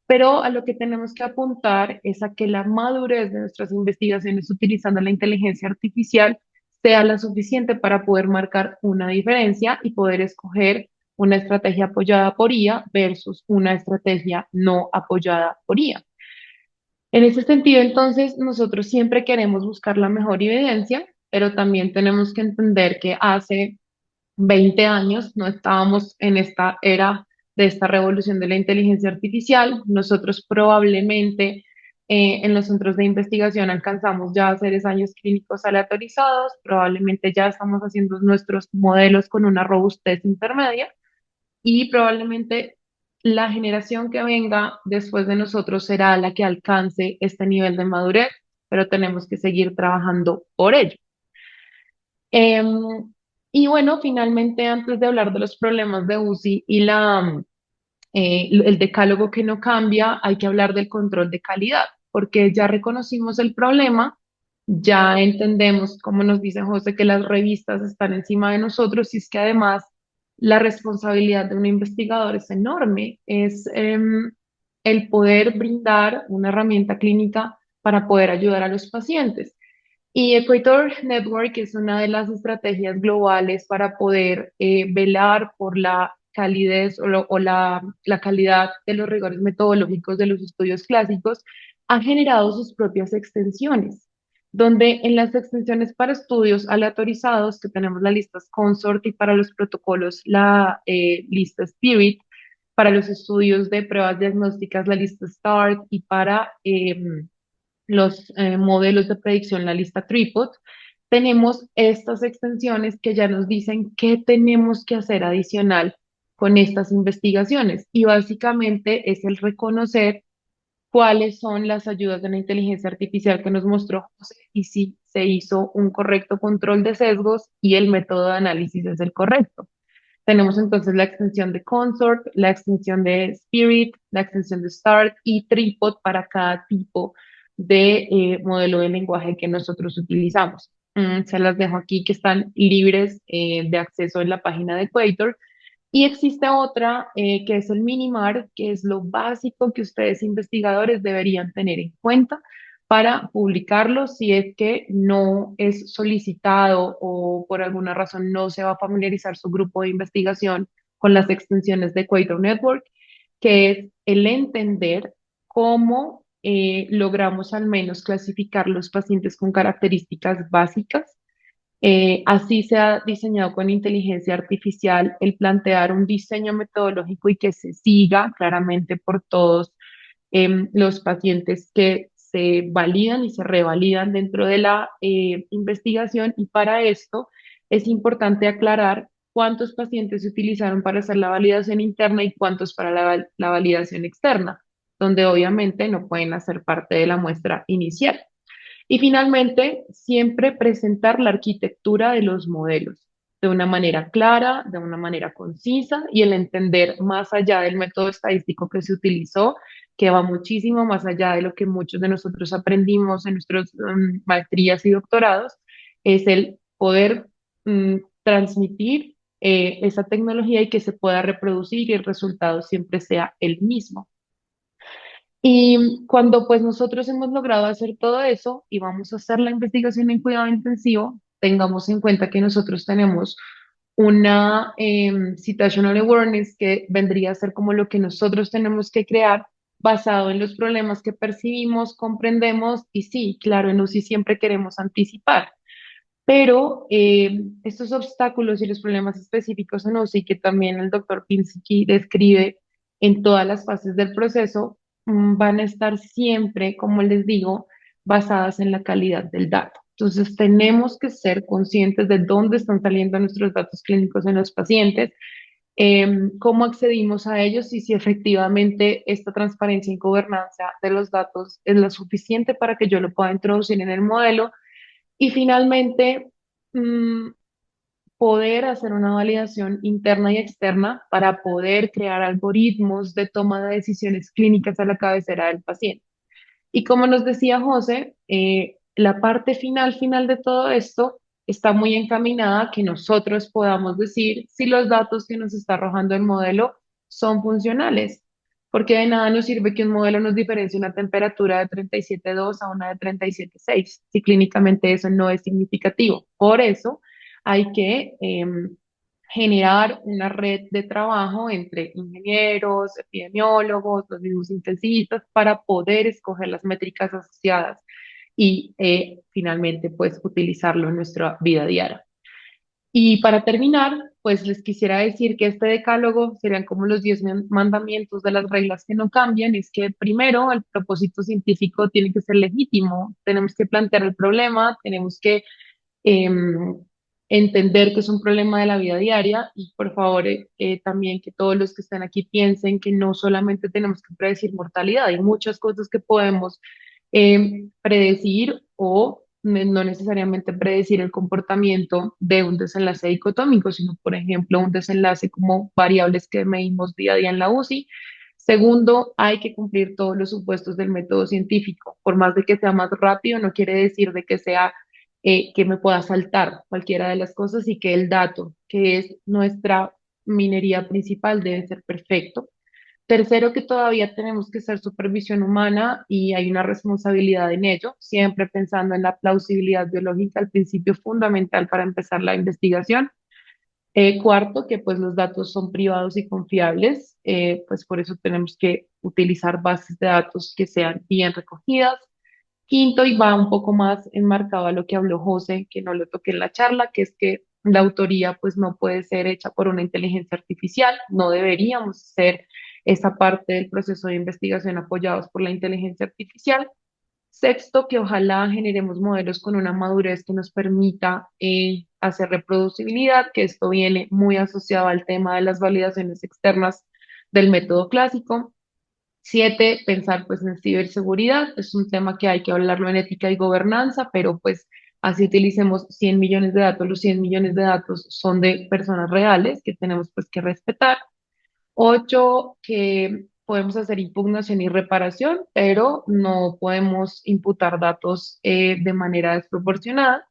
pero a lo que tenemos que apuntar es a que la madurez de nuestras investigaciones utilizando la inteligencia artificial sea la suficiente para poder marcar una diferencia y poder escoger una estrategia apoyada por IA versus una estrategia no apoyada por IA. En ese sentido, entonces, nosotros siempre queremos buscar la mejor evidencia, pero también tenemos que entender que hace 20 años no estábamos en esta era de esta revolución de la inteligencia artificial. Nosotros probablemente en los centros de investigación alcanzamos ya a hacer ensayos clínicos aleatorizados, probablemente ya estamos haciendo nuestros modelos con una robustez intermedia y probablemente la generación que venga después de nosotros será la que alcance este nivel de madurez, pero tenemos que seguir trabajando por ello. Em, y bueno, finalmente, antes de hablar de los problemas de UCI y el decálogo que no cambia, hay que hablar del control de calidad, porque ya reconocimos el problema, ya entendemos, como nos dice José, que las revistas están encima de nosotros y es que además la responsabilidad de un investigador es enorme, es el poder brindar una herramienta clínica para poder ayudar a los pacientes. Y Equator Network es una de las estrategias globales para poder velar por la calidez la calidad de los rigores metodológicos de los estudios clásicos. Ha generado sus propias extensiones, donde en las extensiones para estudios aleatorizados, que tenemos la lista Consort y para los protocolos la lista Spirit, para los estudios de pruebas diagnósticas la lista START y para los modelos de predicción, la lista Tripod, tenemos estas extensiones que ya nos dicen qué tenemos que hacer adicional con estas investigaciones. Y básicamente es el reconocer cuáles son las ayudas de la inteligencia artificial que nos mostró José y si se hizo un correcto control de sesgos y el método de análisis es el correcto. Tenemos entonces la extensión de Consort, la extensión de Spirit, la extensión de Start y Tripod para cada tipo de modelo de lenguaje que nosotros utilizamos. Se las dejo aquí que están libres de acceso en la página de Equator. Y existe otra que es el Minimar, que es lo básico que ustedes investigadores deberían tener en cuenta para publicarlo si es que no es solicitado o por alguna razón no se va a familiarizar su grupo de investigación con las extensiones de Equator Network, que es el entender cómo logramos al menos clasificar los pacientes con características básicas. Así se ha diseñado con inteligencia artificial el plantear un diseño metodológico y que se siga claramente por todos los pacientes que se validan y se revalidan dentro de la investigación. Y para esto es importante aclarar cuántos pacientes se utilizaron para hacer la validación interna y cuántos para la validación externa, donde obviamente no pueden hacer parte de la muestra inicial. Y finalmente, siempre presentar la arquitectura de los modelos de una manera clara, de una manera concisa y el entender más allá del método estadístico que se utilizó, que va muchísimo más allá de lo que muchos de nosotros aprendimos en nuestras maestrías y doctorados, es el poder transmitir esa tecnología y que se pueda reproducir y el resultado siempre sea el mismo. Y cuando pues nosotros hemos logrado hacer todo eso y vamos a hacer la investigación en cuidado intensivo, tengamos en cuenta que nosotros tenemos una situational awareness que vendría a ser como lo que nosotros tenemos que crear basado en los problemas que percibimos, comprendemos y sí, claro, en UCI siempre queremos anticipar. Pero estos obstáculos y los problemas específicos en UCI que también el doctor Pinsky describe en todas las fases del proceso, van a estar siempre, como les digo, basadas en la calidad del dato. Entonces, tenemos que ser conscientes de dónde están saliendo nuestros datos clínicos en los pacientes, cómo accedimos a ellos y si efectivamente esta transparencia y gobernanza de los datos es lo suficiente para que yo lo pueda introducir en el modelo y finalmente, mm, poder hacer una validación interna y externa para poder crear algoritmos de toma de decisiones clínicas a la cabecera del paciente. Y como nos decía José, la parte final de todo esto está muy encaminada a que nosotros podamos decir si los datos que nos está arrojando el modelo son funcionales, porque de nada nos sirve que un modelo nos diferencie una temperatura de 37,2 a una de 37,6, si clínicamente eso no es significativo. Por eso hay que generar una red de trabajo entre ingenieros, epidemiólogos, los mismos intensistas, para poder escoger las métricas asociadas y finalmente pues utilizarlo en nuestra vida diaria. Y para terminar, pues les quisiera decir que este decálogo serían como los 10 mandamientos de las reglas que no cambian. Es que primero el propósito científico tiene que ser legítimo, tenemos que plantear el problema, tenemos que em, entender que es un problema de la vida diaria y por favor también que todos los que están aquí piensen que no solamente tenemos que predecir mortalidad, hay muchas cosas que podemos predecir o no necesariamente predecir el comportamiento de un desenlace dicotómico, sino por ejemplo un desenlace como variables que medimos día a día en la UCI. Segundo, hay que cumplir todos los supuestos del método científico. Por más de que sea más rápido, no quiere decir de que sea que me pueda saltar cualquiera de las cosas y que el dato, que es nuestra minería principal, debe ser perfecto. Tercero, que todavía tenemos que hacer supervisión humana y hay una responsabilidad en ello, siempre pensando en la plausibilidad biológica, el principio fundamental para empezar la investigación. Cuarto, que pues los datos son privados y confiables, pues por eso tenemos que utilizar bases de datos que sean bien recogidas. Quinto, y va un poco más enmarcado a lo que habló José, que no lo toqué en la charla, que es que la autoría pues no puede ser hecha por una inteligencia artificial, no deberíamos ser esa parte del proceso de investigación apoyados por la inteligencia artificial. Sexto, que ojalá generemos modelos con una madurez que nos permita hacer reproducibilidad, que esto viene muy asociado al tema de las validaciones externas del método clásico. Siete, pensar pues en ciberseguridad, es un tema que hay que hablarlo en ética y gobernanza, pero pues así utilicemos 100 millones de datos, los 100 millones de datos son de personas reales que tenemos pues que respetar. Ocho, que podemos hacer impugnación y reparación, pero no podemos imputar datos de manera desproporcionada.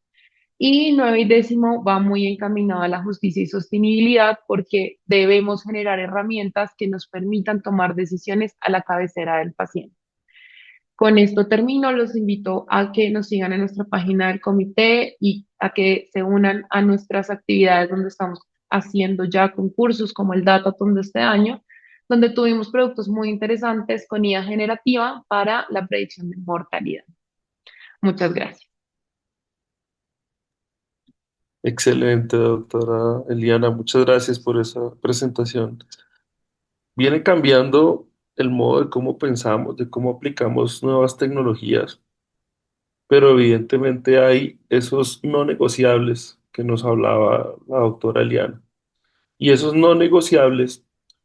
Y nueve y décimo va muy encaminado a la justicia y sostenibilidad porque debemos generar herramientas que nos permitan tomar decisiones a la cabecera del paciente. Con esto termino, los invito a que nos sigan en nuestra página del comité y a que se unan a nuestras actividades donde estamos haciendo ya concursos como el Datathon de este año, donde tuvimos productos muy interesantes con IA generativa para la predicción de mortalidad. Muchas gracias. Excelente, doctora Eliana. Muchas gracias por esa presentación. Viene cambiando el modo de cómo pensamos, de cómo aplicamos nuevas tecnologías, pero evidentemente hay esos no negociables que nos hablaba la doctora Eliana. Y esos no negociables,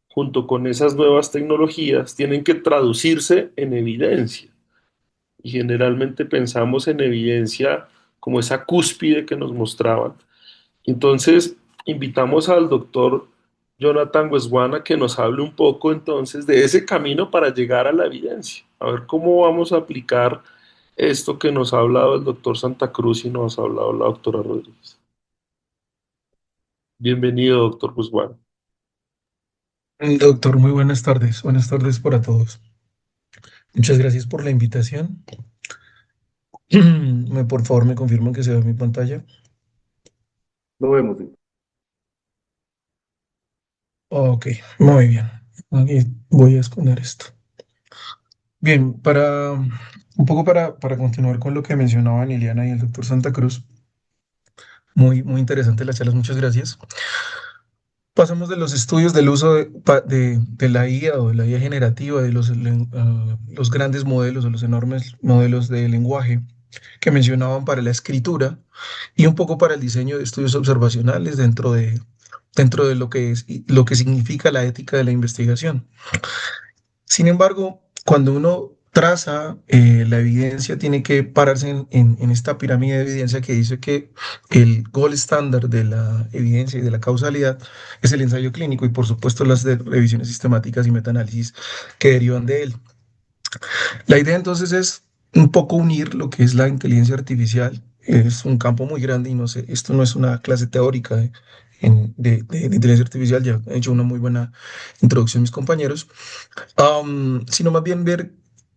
junto con esas nuevas tecnologías, tienen que traducirse en evidencia. Y generalmente pensamos en evidencia como esa cúspide que nos mostraban. Entonces, invitamos al doctor Jonathan Weswana que nos hable un poco entonces de ese camino para llegar a la evidencia. A ver cómo vamos a aplicar esto que nos ha hablado el doctor Santa Cruz y nos ha hablado la doctora Rodríguez. Bienvenido, doctor Weswana. Doctor, muy buenas tardes. Buenas tardes para todos. Muchas gracias por la invitación. Por favor, me confirman que se ve mi pantalla. Lo vemos. Sí. Ok, muy bien. Aquí voy a esconder esto. Bien, un poco para continuar con lo que mencionaban Liliana y el doctor Santa Cruz. Muy, muy interesante las charlas, muchas gracias. Pasamos de los estudios del uso de la IA o de la IA generativa, de los grandes modelos o los enormes modelos de lenguaje que mencionaban para la escritura y un poco para el diseño de estudios observacionales dentro de lo que significa la ética de la investigación. Sin embargo, cuando uno traza la evidencia, tiene que pararse en esta pirámide de evidencia que dice que el gold estándar de la evidencia y de la causalidad es el ensayo clínico y por supuesto las revisiones sistemáticas y metaanálisis que derivan de él. La idea entonces es un poco unir lo que es la inteligencia artificial. Es un campo muy grande y no sé, esto no es una clase teórica de inteligencia artificial, ya he hecho una muy buena introducción mis compañeros, sino más bien ver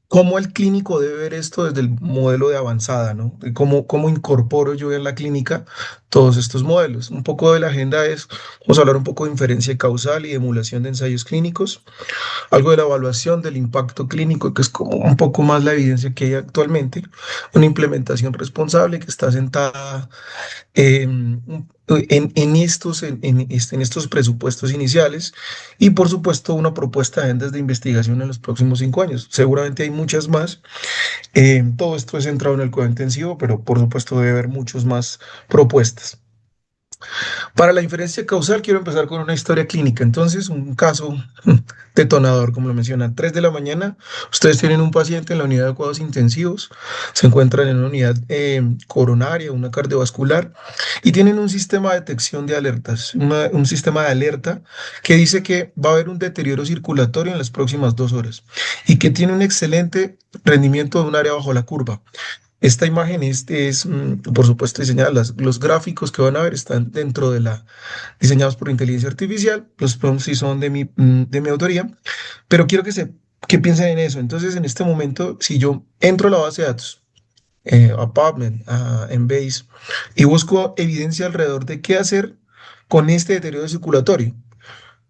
cómo el clínico debe ver esto desde el modelo de avanzada, ¿no? Y cómo incorporo yo en la clínica todos estos modelos. Un poco de la agenda es, vamos a hablar un poco de inferencia causal y emulación de ensayos clínicos, algo de la evaluación del impacto clínico, que es como un poco más la evidencia que hay actualmente, una implementación responsable que está sentada en estos presupuestos iniciales y por supuesto una propuesta de agendas de investigación en los próximos 5 años. Seguramente hay muchas más. Todo esto es centrado en el cuidado intensivo, pero por supuesto debe haber muchas más propuestas. Para la inferencia causal, quiero empezar con una historia clínica. Entonces, un caso detonador, como lo mencionan, 3 de la mañana, ustedes tienen un paciente en la unidad de cuidados intensivos, se encuentran en una unidad coronaria, una cardiovascular, y tienen un sistema de detección de alertas, un sistema de alerta que dice que va a haber un deterioro circulatorio en las próximas 2 horas y que tiene un excelente rendimiento de un área bajo la curva. Esta imagen por supuesto, diseñada. Los gráficos que van a ver están diseñados por inteligencia artificial. Los prompts sí son de mi autoría, pero quiero que piensen en eso. Entonces, en este momento, si yo entro a la base de datos, a PubMed, a Embase, y busco evidencia alrededor de qué hacer con este deterioro circulatorio,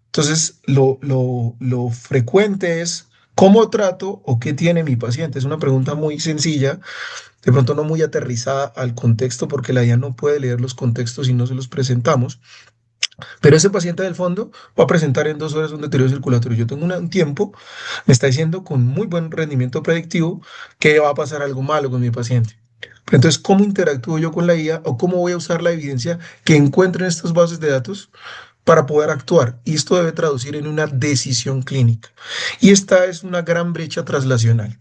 entonces lo frecuente es cómo trato o qué tiene mi paciente. Es una pregunta muy sencilla, de pronto no muy aterrizada al contexto, porque la IA no puede leer los contextos si no se los presentamos, pero ese paciente del fondo va a presentar en 2 horas un deterioro circulatorio. Yo tengo un tiempo, me está diciendo con muy buen rendimiento predictivo que va a pasar algo malo con mi paciente. Pero entonces, ¿cómo interactúo yo con la IA o cómo voy a usar la evidencia que encuentro en estas bases de datos para poder actuar? Y esto debe traducir en una decisión clínica. Y esta es una gran brecha translacional.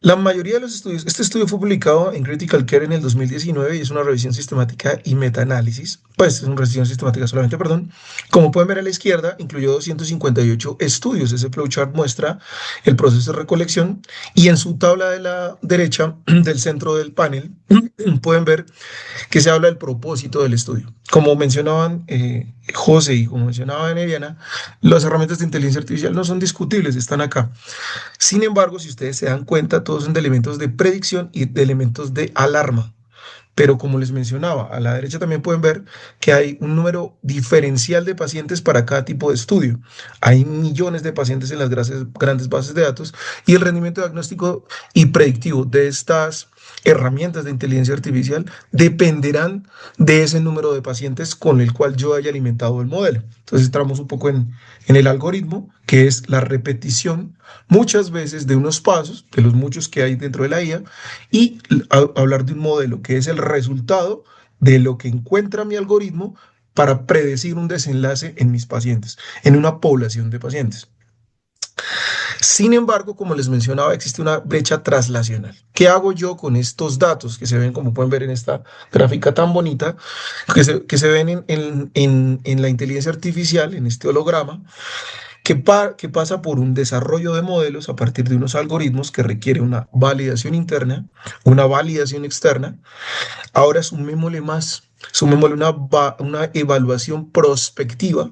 La mayoría de los estudios, este estudio fue publicado en Critical Care en el 2019 y es una revisión sistemática y metaanálisis, pues es una revisión sistemática solamente, perdón. Como pueden ver a la izquierda, incluyó 258 estudios. Ese flowchart muestra el proceso de recolección y en su tabla de la derecha del centro del panel pueden ver que se habla del propósito del estudio. Como mencionaban José y como mencionaba Neriana, las herramientas de inteligencia artificial no son discutibles, están acá. Sin embargo, si ustedes se dan cuenta, todos son de elementos de predicción y de elementos de alarma. Pero como les mencionaba, a la derecha también pueden ver que hay un número diferencial de pacientes para cada tipo de estudio. Hay millones de pacientes en las grandes bases de datos y el rendimiento diagnóstico y predictivo de estas herramientas de inteligencia artificial dependerán de ese número de pacientes con el cual yo haya alimentado el modelo. Entonces entramos un poco en el algoritmo, que es la repetición muchas veces de unos pasos, de los muchos que hay dentro de la IA, y hablar de un modelo que es el resultado de lo que encuentra mi algoritmo para predecir un desenlace en mis pacientes, en una población de pacientes. Sin embargo, como les mencionaba, existe una brecha translacional. ¿Qué hago yo con estos datos que se ven, como pueden ver en esta gráfica tan bonita, que se ven en la inteligencia artificial, en este holograma? Que pasa por un desarrollo de modelos a partir de unos algoritmos que requiere una validación interna, una validación externa. Ahora sumémosle más. Sumémosle una evaluación prospectiva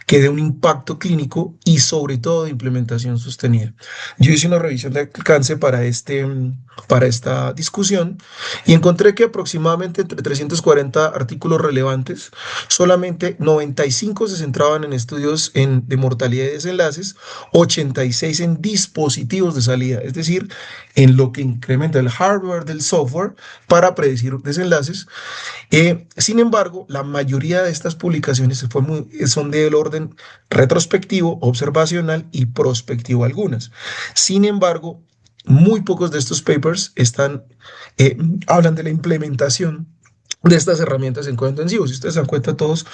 que dé un impacto clínico y sobre todo de implementación sostenida. Yo hice una revisión de alcance para esta discusión y encontré que aproximadamente entre 340 artículos relevantes, solamente 95 se centraban en estudios de mortalidad y desenlaces, 86 en dispositivos de salida, es decir, en lo que incrementa el hardware del software para predecir desenlaces. Sin embargo, la mayoría de estas publicaciones son del orden retrospectivo, observacional y prospectivo algunas. Sin embargo, muy pocos de estos papers eh, hablan de la implementación de estas herramientas en cuidado intensivo. Si ustedes se dan cuenta, todos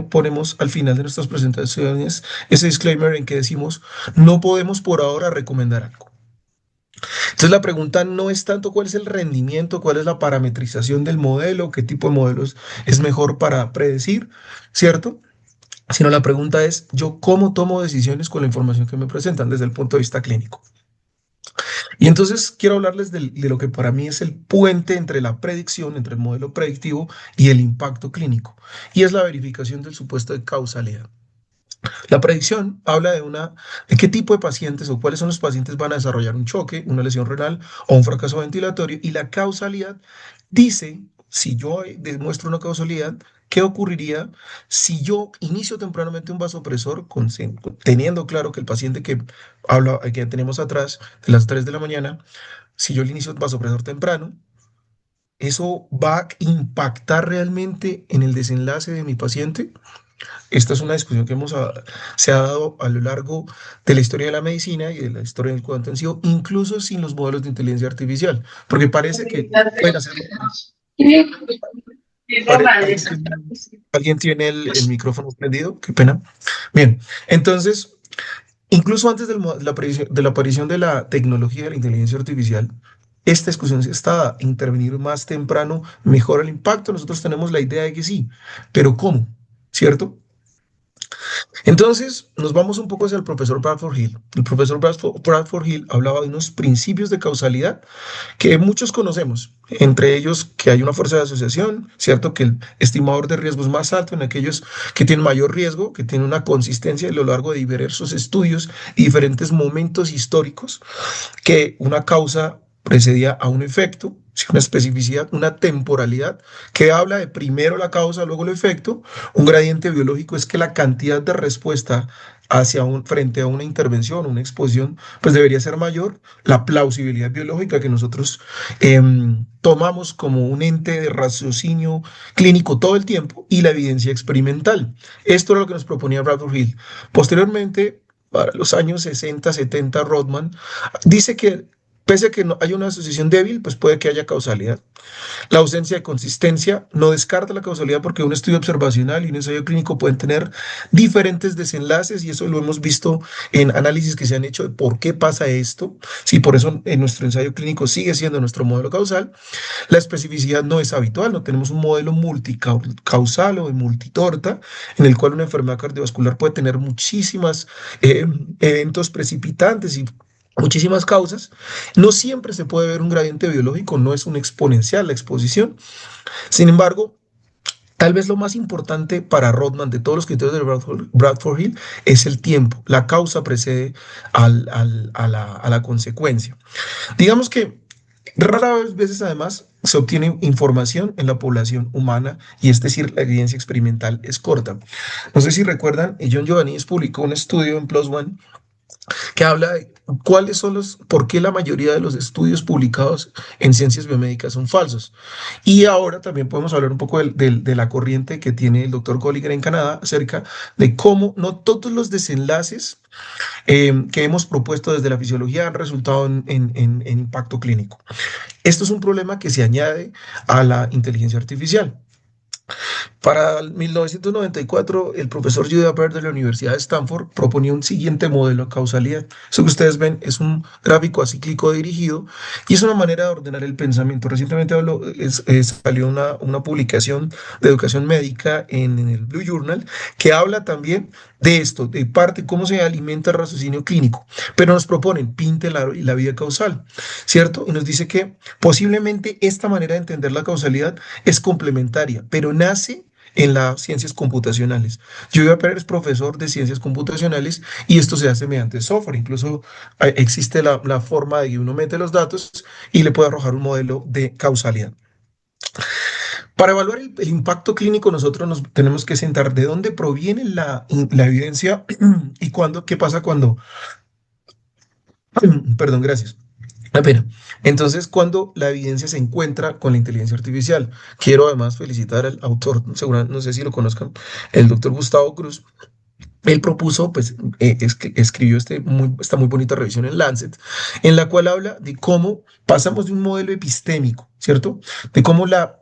ponemos al final de nuestras presentaciones ese disclaimer en que decimos, no podemos por ahora recomendar algo. Entonces la pregunta no es tanto cuál es el rendimiento, cuál es la parametrización del modelo, qué tipo de modelos es mejor para predecir, ¿cierto? Sino la pregunta es, ¿yo cómo tomo decisiones con la información que me presentan desde el punto de vista clínico? Y entonces quiero hablarles de lo que para mí es el puente entre la predicción, entre el modelo predictivo y el impacto clínico, y es la verificación del supuesto de causalidad. La predicción habla de qué tipo de pacientes o cuáles son los pacientes van a desarrollar un choque, una lesión renal o un fracaso ventilatorio, y la causalidad dice, si yo demuestro una causalidad, ¿qué ocurriría si yo inicio tempranamente un vasopresor teniendo claro que el paciente que tenemos atrás de las 3 de la mañana, si yo le inicio un vasopresor temprano, eso va a impactar realmente en el desenlace de mi paciente? Esta es una discusión que se ha dado a lo largo de la historia de la medicina y de la historia del cuidado intensivo, incluso sin los modelos de inteligencia artificial, porque parece que pueden hacerlo. ¿Alguien tiene el micrófono prendido? Qué pena. Bien, entonces, incluso antes de la aparición de la tecnología de la inteligencia artificial, esta discusión se está intervenir más temprano, mejora el impacto. Nosotros tenemos la idea de que sí, pero ¿cómo? ¿Cierto? Entonces, nos vamos un poco hacia el profesor Bradford Hill. El profesor Bradford Hill hablaba de unos principios de causalidad que muchos conocemos, entre ellos que hay una fuerza de asociación, ¿cierto? Que el estimador de riesgo es más alto en aquellos que tienen mayor riesgo, que tienen una consistencia a lo largo de diversos estudios y diferentes momentos históricos, que una causa precedía a un efecto, una especificidad, una temporalidad, que habla de primero la causa, luego el efecto. Un gradiente biológico es que la cantidad de respuesta frente a una intervención, una exposición, pues debería ser mayor. La plausibilidad biológica que nosotros tomamos como un ente de raciocinio clínico todo el tiempo, y la evidencia experimental. Esto era lo que nos proponía Bradford Hill. Posteriormente, para los años 60, 70, Rodman dice que pese a que no haya una asociación débil, pues puede que haya causalidad. La ausencia de consistencia no descarta la causalidad, porque un estudio observacional y un ensayo clínico pueden tener diferentes desenlaces, y eso lo hemos visto en análisis que se han hecho de por qué pasa esto. Sí, por eso en nuestro ensayo clínico sigue siendo nuestro modelo causal. La especificidad no es habitual, no tenemos un modelo multicausal o de multitorta, en el cual una enfermedad cardiovascular puede tener muchísimas eventos precipitantes y muchísimas causas. No siempre se puede ver un gradiente biológico, no es un exponencial la exposición. Sin embargo, tal vez lo más importante para Rodman de todos los criterios de Bradford Hill es el tiempo. La causa precede a la consecuencia. Digamos que raras veces además se obtiene información en la población humana, y es decir, la evidencia experimental es corta. No sé si recuerdan, John Ioannidis publicó un estudio en PLOS ONE que habla de por qué la mayoría de los estudios publicados en ciencias biomédicas son falsos. Y ahora también podemos hablar un poco de la corriente que tiene el doctor Colliger en Canadá acerca de cómo no todos los desenlaces que hemos propuesto desde la fisiología han resultado en impacto clínico. Esto es un problema que se añade a la inteligencia artificial. Para 1994, el profesor Judah Baird de la Universidad de Stanford proponía un siguiente modelo de causalidad. Eso que ustedes ven es un gráfico acíclico dirigido, y es una manera de ordenar el pensamiento. Recientemente salió una publicación de educación médica en el Blue Journal que habla también de esto, de parte cómo se alimenta el raciocinio clínico, pero nos proponen, pinte la vía causal, ¿cierto? Y nos dice que posiblemente esta manera de entender la causalidad es complementaria, pero nace en las ciencias computacionales. Yo voy a es profesor de ciencias computacionales y esto se hace mediante software. Incluso existe la forma de que uno mete los datos y le puede arrojar un modelo de causalidad. Para evaluar el impacto clínico, nosotros nos tenemos que sentar de dónde proviene la evidencia y qué pasa cuando, perdón, gracias. La pena. Entonces, cuando la evidencia se encuentra con la inteligencia artificial, quiero además felicitar al autor, seguro, no sé si lo conozcan, el doctor Gustavo Cruz. Él propuso, pues, escribió esta muy bonita revisión en Lancet, en la cual habla de cómo pasamos de un modelo epistémico, ¿cierto? De cómo la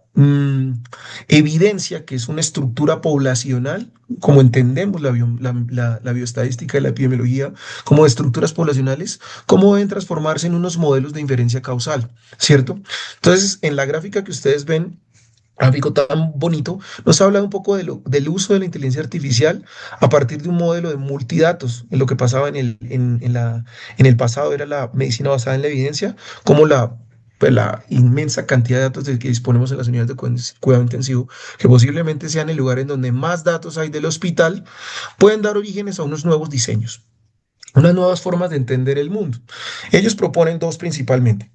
evidencia, que es una estructura poblacional, como entendemos la bioestadística y la epidemiología, como estructuras poblacionales, cómo deben transformarse en unos modelos de inferencia causal, ¿cierto? Entonces, en la gráfica que ustedes ven, gráfico tan bonito, nos habla un poco del uso de la inteligencia artificial a partir de un modelo de multidatos, en lo que pasaba en el pasado era la medicina basada en la evidencia, como pues, la inmensa cantidad de datos de que disponemos en las unidades de cuidado intensivo, que posiblemente sean el lugar en donde más datos hay del hospital, pueden dar orígenes a unos nuevos diseños, unas nuevas formas de entender el mundo. Ellos proponen dos principalmente: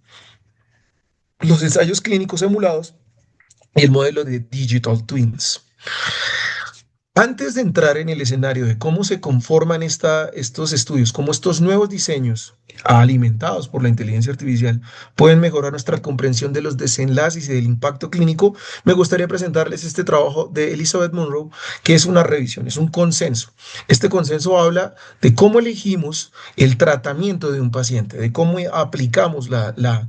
los ensayos clínicos emulados y el modelo de Digital Twins. Antes de entrar en el escenario de cómo se conforman estos estudios, cómo estos nuevos diseños alimentados por la inteligencia artificial pueden mejorar nuestra comprensión de los desenlaces y del impacto clínico, me gustaría presentarles este trabajo de Elizabeth Monroe, que es una revisión, es un consenso. Este consenso habla de cómo elegimos el tratamiento de un paciente, de cómo aplicamos la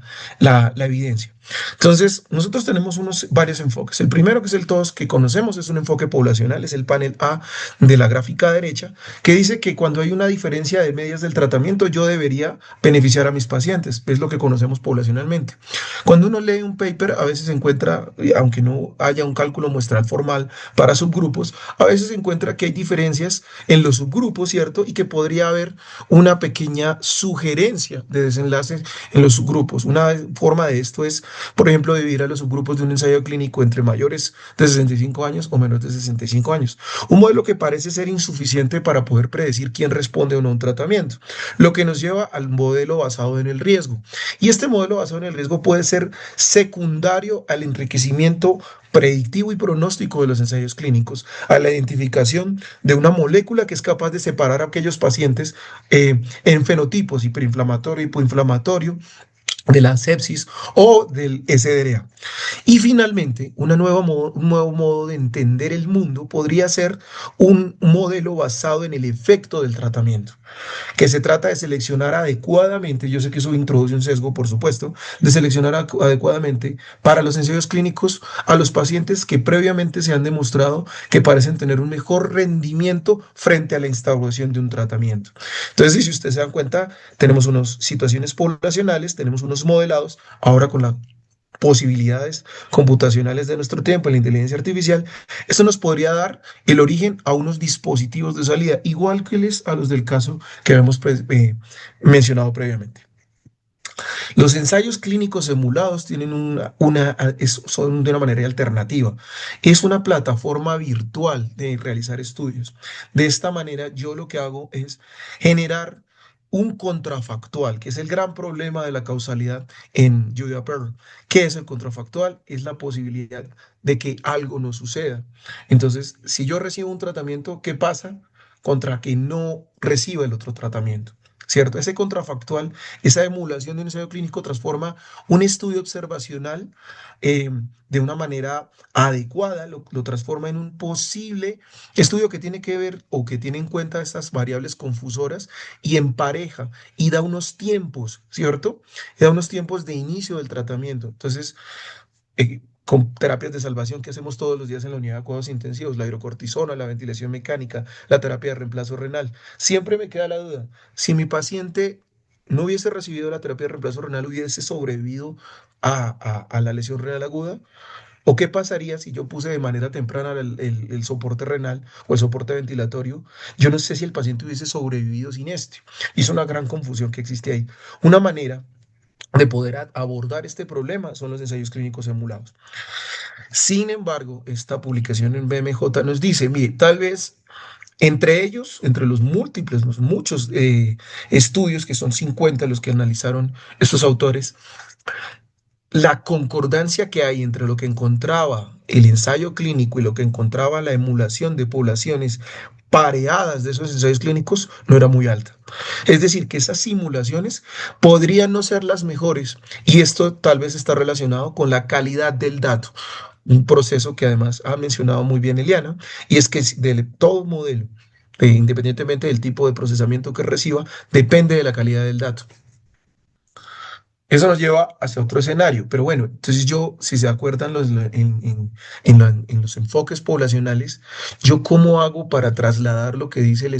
evidencia. Entonces, nosotros tenemos varios enfoques. El primero, que es el todos que conocemos, es un enfoque poblacional, es el panel A de la gráfica derecha, que dice que cuando hay una diferencia de medias del tratamiento, yo debería beneficiar a mis pacientes, es lo que conocemos poblacionalmente. Cuando uno lee un paper, a veces se encuentra, aunque no haya un cálculo muestral formal para subgrupos, a veces se encuentra que hay diferencias en los subgrupos, ¿cierto? Y que podría haber una pequeña sugerencia de desenlaces en los subgrupos. Una forma de esto es, por ejemplo, dividir a los subgrupos de un ensayo clínico entre mayores de 65 años o menores de 65 años. Un modelo que parece ser insuficiente para poder predecir quién responde o no a un tratamiento, lo que nos lleva al modelo basado en el riesgo. Y este modelo basado en el riesgo puede ser secundario al enriquecimiento predictivo y pronóstico de los ensayos clínicos, a la identificación de una molécula que es capaz de separar a aquellos pacientes en fenotipos hiperinflamatorio, hipoinflamatorio, de la sepsis o del SDRA. Y finalmente, un nuevo modo de entender el mundo podría ser un modelo basado en el efecto del tratamiento, que se trata de seleccionar adecuadamente, yo sé que eso introduce un sesgo, por supuesto, de seleccionar adecuadamente para los ensayos clínicos a los pacientes que previamente se han demostrado que parecen tener un mejor rendimiento frente a la instauración de un tratamiento. Entonces, si ustedes se dan cuenta, tenemos unas situaciones poblacionales, tenemos unos modelados, ahora con las posibilidades computacionales de nuestro tiempo en la inteligencia artificial, esto nos podría dar el origen a unos dispositivos de salida, igual que a los del caso que habíamos mencionado previamente. Los ensayos clínicos emulados tienen son de una manera alternativa. Es una plataforma virtual de realizar estudios. De esta manera, yo lo que hago es generar un contrafactual, que es el gran problema de la causalidad en Julia Perl. ¿Qué es el contrafactual? Es la posibilidad de que algo no suceda. Entonces, si yo recibo un tratamiento, ¿qué pasa contra que no reciba el otro tratamiento? ¿Cierto? Ese contrafactual, esa emulación de un ensayo clínico transforma un estudio observacional eh, de una manera adecuada, lo transforma en un posible estudio que tiene que ver o que tiene en cuenta estas variables confusoras y empareja y da unos tiempos, ¿cierto? Y da unos tiempos de inicio del tratamiento. Entonces, con terapias de salvación que hacemos todos los días en la unidad de cuidados intensivos, la hidrocortisona, la ventilación mecánica, la terapia de reemplazo renal. Siempre me queda la duda, si mi paciente no hubiese recibido la terapia de reemplazo renal, hubiese sobrevivido a la lesión renal aguda, ¿O qué pasaría si yo puse de manera temprana el soporte renal o el soporte ventilatorio? Yo no sé si el paciente hubiese sobrevivido sin este. Y es una gran confusión que existe ahí. Una manera de poder abordar este problema son los ensayos clínicos simulados. Sin embargo, esta publicación en BMJ nos dice, mire, tal vez entre ellos, entre los múltiples, los muchos estudios, que son 50 los que analizaron estos autores, la concordancia que hay entre lo que encontraba el ensayo clínico y lo que encontraba la emulación de poblaciones pareadas de esos ensayos clínicos no era muy alta. Es decir, que esas simulaciones podrían no ser las mejores y esto tal vez está relacionado con la calidad del dato. Un proceso que además ha mencionado muy bien Eliana, y es que de todo modelo, independientemente del tipo de procesamiento que reciba, depende de la calidad del dato. Eso nos lleva hacia otro escenario, pero bueno, entonces yo, si se acuerdan en los enfoques poblacionales, yo cómo hago para trasladar lo que dice el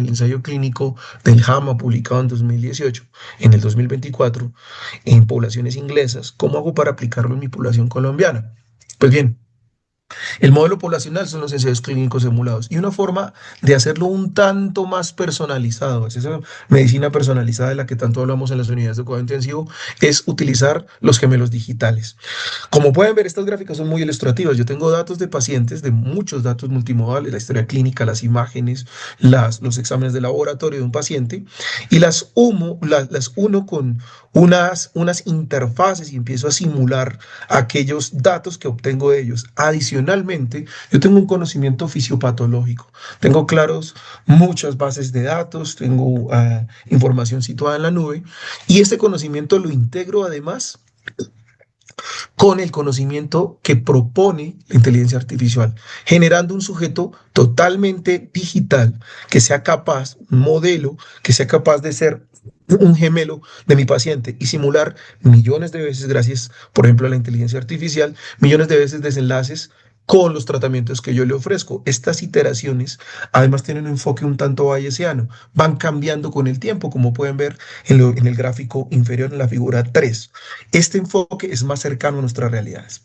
ensayo clínico del JAMA publicado en 2018, en el 2024, en poblaciones inglesas, cómo hago para aplicarlo en mi población colombiana. Pues bien, el modelo poblacional son los ensayos clínicos emulados y una forma de hacerlo un tanto más personalizado, es esa medicina personalizada de la que tanto hablamos en las unidades de cuidado intensivo, es utilizar los gemelos digitales. Como pueden ver, estas gráficas son muy ilustrativas. Yo tengo datos de pacientes, de muchos datos multimodales, la historia clínica, las imágenes, los exámenes de laboratorio de un paciente, y las uno con unas interfaces y empiezo a simular aquellos datos que obtengo de ellos. Adicionalmente, yo tengo un conocimiento fisiopatológico, tengo claros muchas bases de datos, tengo información situada en la nube, y este conocimiento lo integro además con el conocimiento que propone la inteligencia artificial, generando un sujeto totalmente digital que sea capaz, un modelo que sea capaz de ser un gemelo de mi paciente y simular millones de veces, gracias, por ejemplo, a la inteligencia artificial, millones de veces desenlaces con los tratamientos que yo le ofrezco. Estas iteraciones además tienen un enfoque un tanto bayesiano, van cambiando con el tiempo, como pueden ver en el gráfico inferior en la figura 3. Este enfoque es más cercano a nuestras realidades.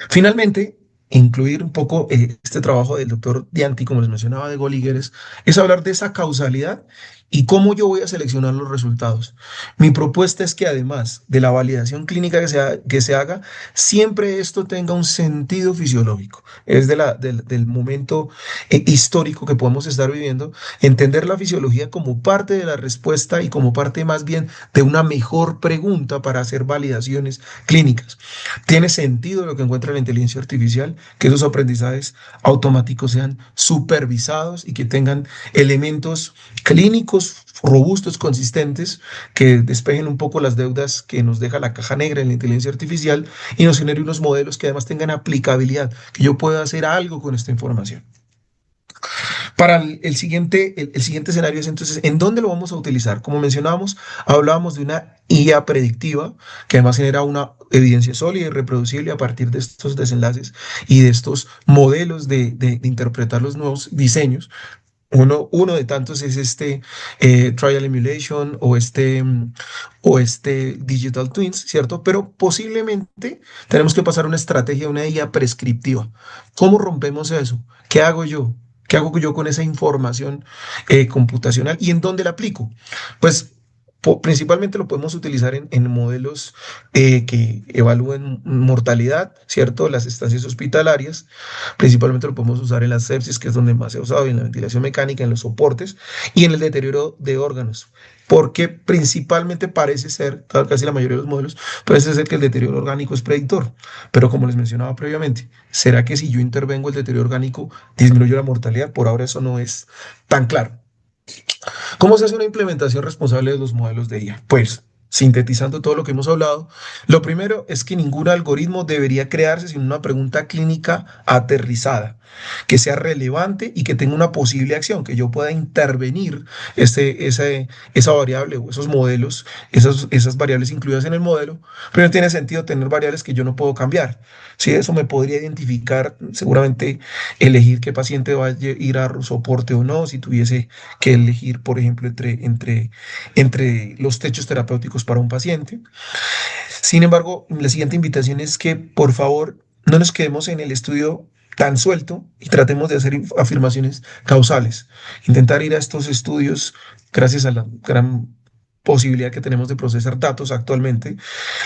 Finalmente, incluir un poco este trabajo del doctor Dianti, como les mencionaba, de Goligueres, es hablar de esa causalidad y cómo yo voy a seleccionar los resultados. Mi propuesta es que además de la validación clínica que se haga, siempre esto tenga un sentido fisiológico. Es del momento histórico que podemos estar viviendo, entender la fisiología como parte de la respuesta y como parte más bien de una mejor pregunta para hacer validaciones clínicas. Tiene sentido lo que encuentra la inteligencia artificial, que esos aprendizajes automáticos sean supervisados y que tengan elementos clínicos robustos, consistentes, que despejen un poco las deudas que nos deja la caja negra en la inteligencia artificial y nos genere unos modelos que además tengan aplicabilidad, que yo pueda hacer algo con esta información. Para el siguiente escenario es entonces, ¿en dónde lo vamos a utilizar? Como mencionábamos, hablábamos de una IA predictiva que además genera una evidencia sólida y reproducible a partir de estos desenlaces y de estos modelos de interpretar los nuevos diseños. Uno de tantos es este Trial Emulation o este Digital Twins, ¿cierto? Pero posiblemente tenemos que pasar a una estrategia, una IA prescriptiva. ¿Cómo rompemos eso? ¿Qué hago yo? ¿Qué hago yo con esa información computacional y en dónde la aplico? Pues principalmente lo podemos utilizar en modelos que evalúen mortalidad, ¿cierto? Las estancias hospitalarias. Principalmente lo podemos usar en la sepsis, que es donde más se ha usado, y en la ventilación mecánica, en los soportes y en el deterioro de órganos. Porque principalmente parece ser, casi la mayoría de los modelos, parece ser que el deterioro orgánico es predictor. Pero como les mencionaba previamente, ¿será que si yo intervengo el deterioro orgánico disminuyo la mortalidad? Por ahora eso no es tan claro. ¿Cómo se hace una implementación responsable de los modelos de IA? Pues, sintetizando todo lo que hemos hablado, lo primero es que ningún algoritmo debería crearse sin una pregunta clínica aterrizada, que sea relevante y que tenga una posible acción, que yo pueda intervenir esa variable o esos modelos, esas variables incluidas en el modelo, pero no tiene sentido tener variables que yo no puedo cambiar. Si eso me podría identificar, seguramente elegir qué paciente va a ir a soporte o no, si tuviese que elegir, por ejemplo, entre los techos terapéuticos para un paciente. Sin embargo, la siguiente invitación es que, por favor, no nos quedemos en el estudio tan suelto y tratemos de hacer afirmaciones causales. Intentar ir a estos estudios gracias a la gran posibilidad que tenemos de procesar datos actualmente.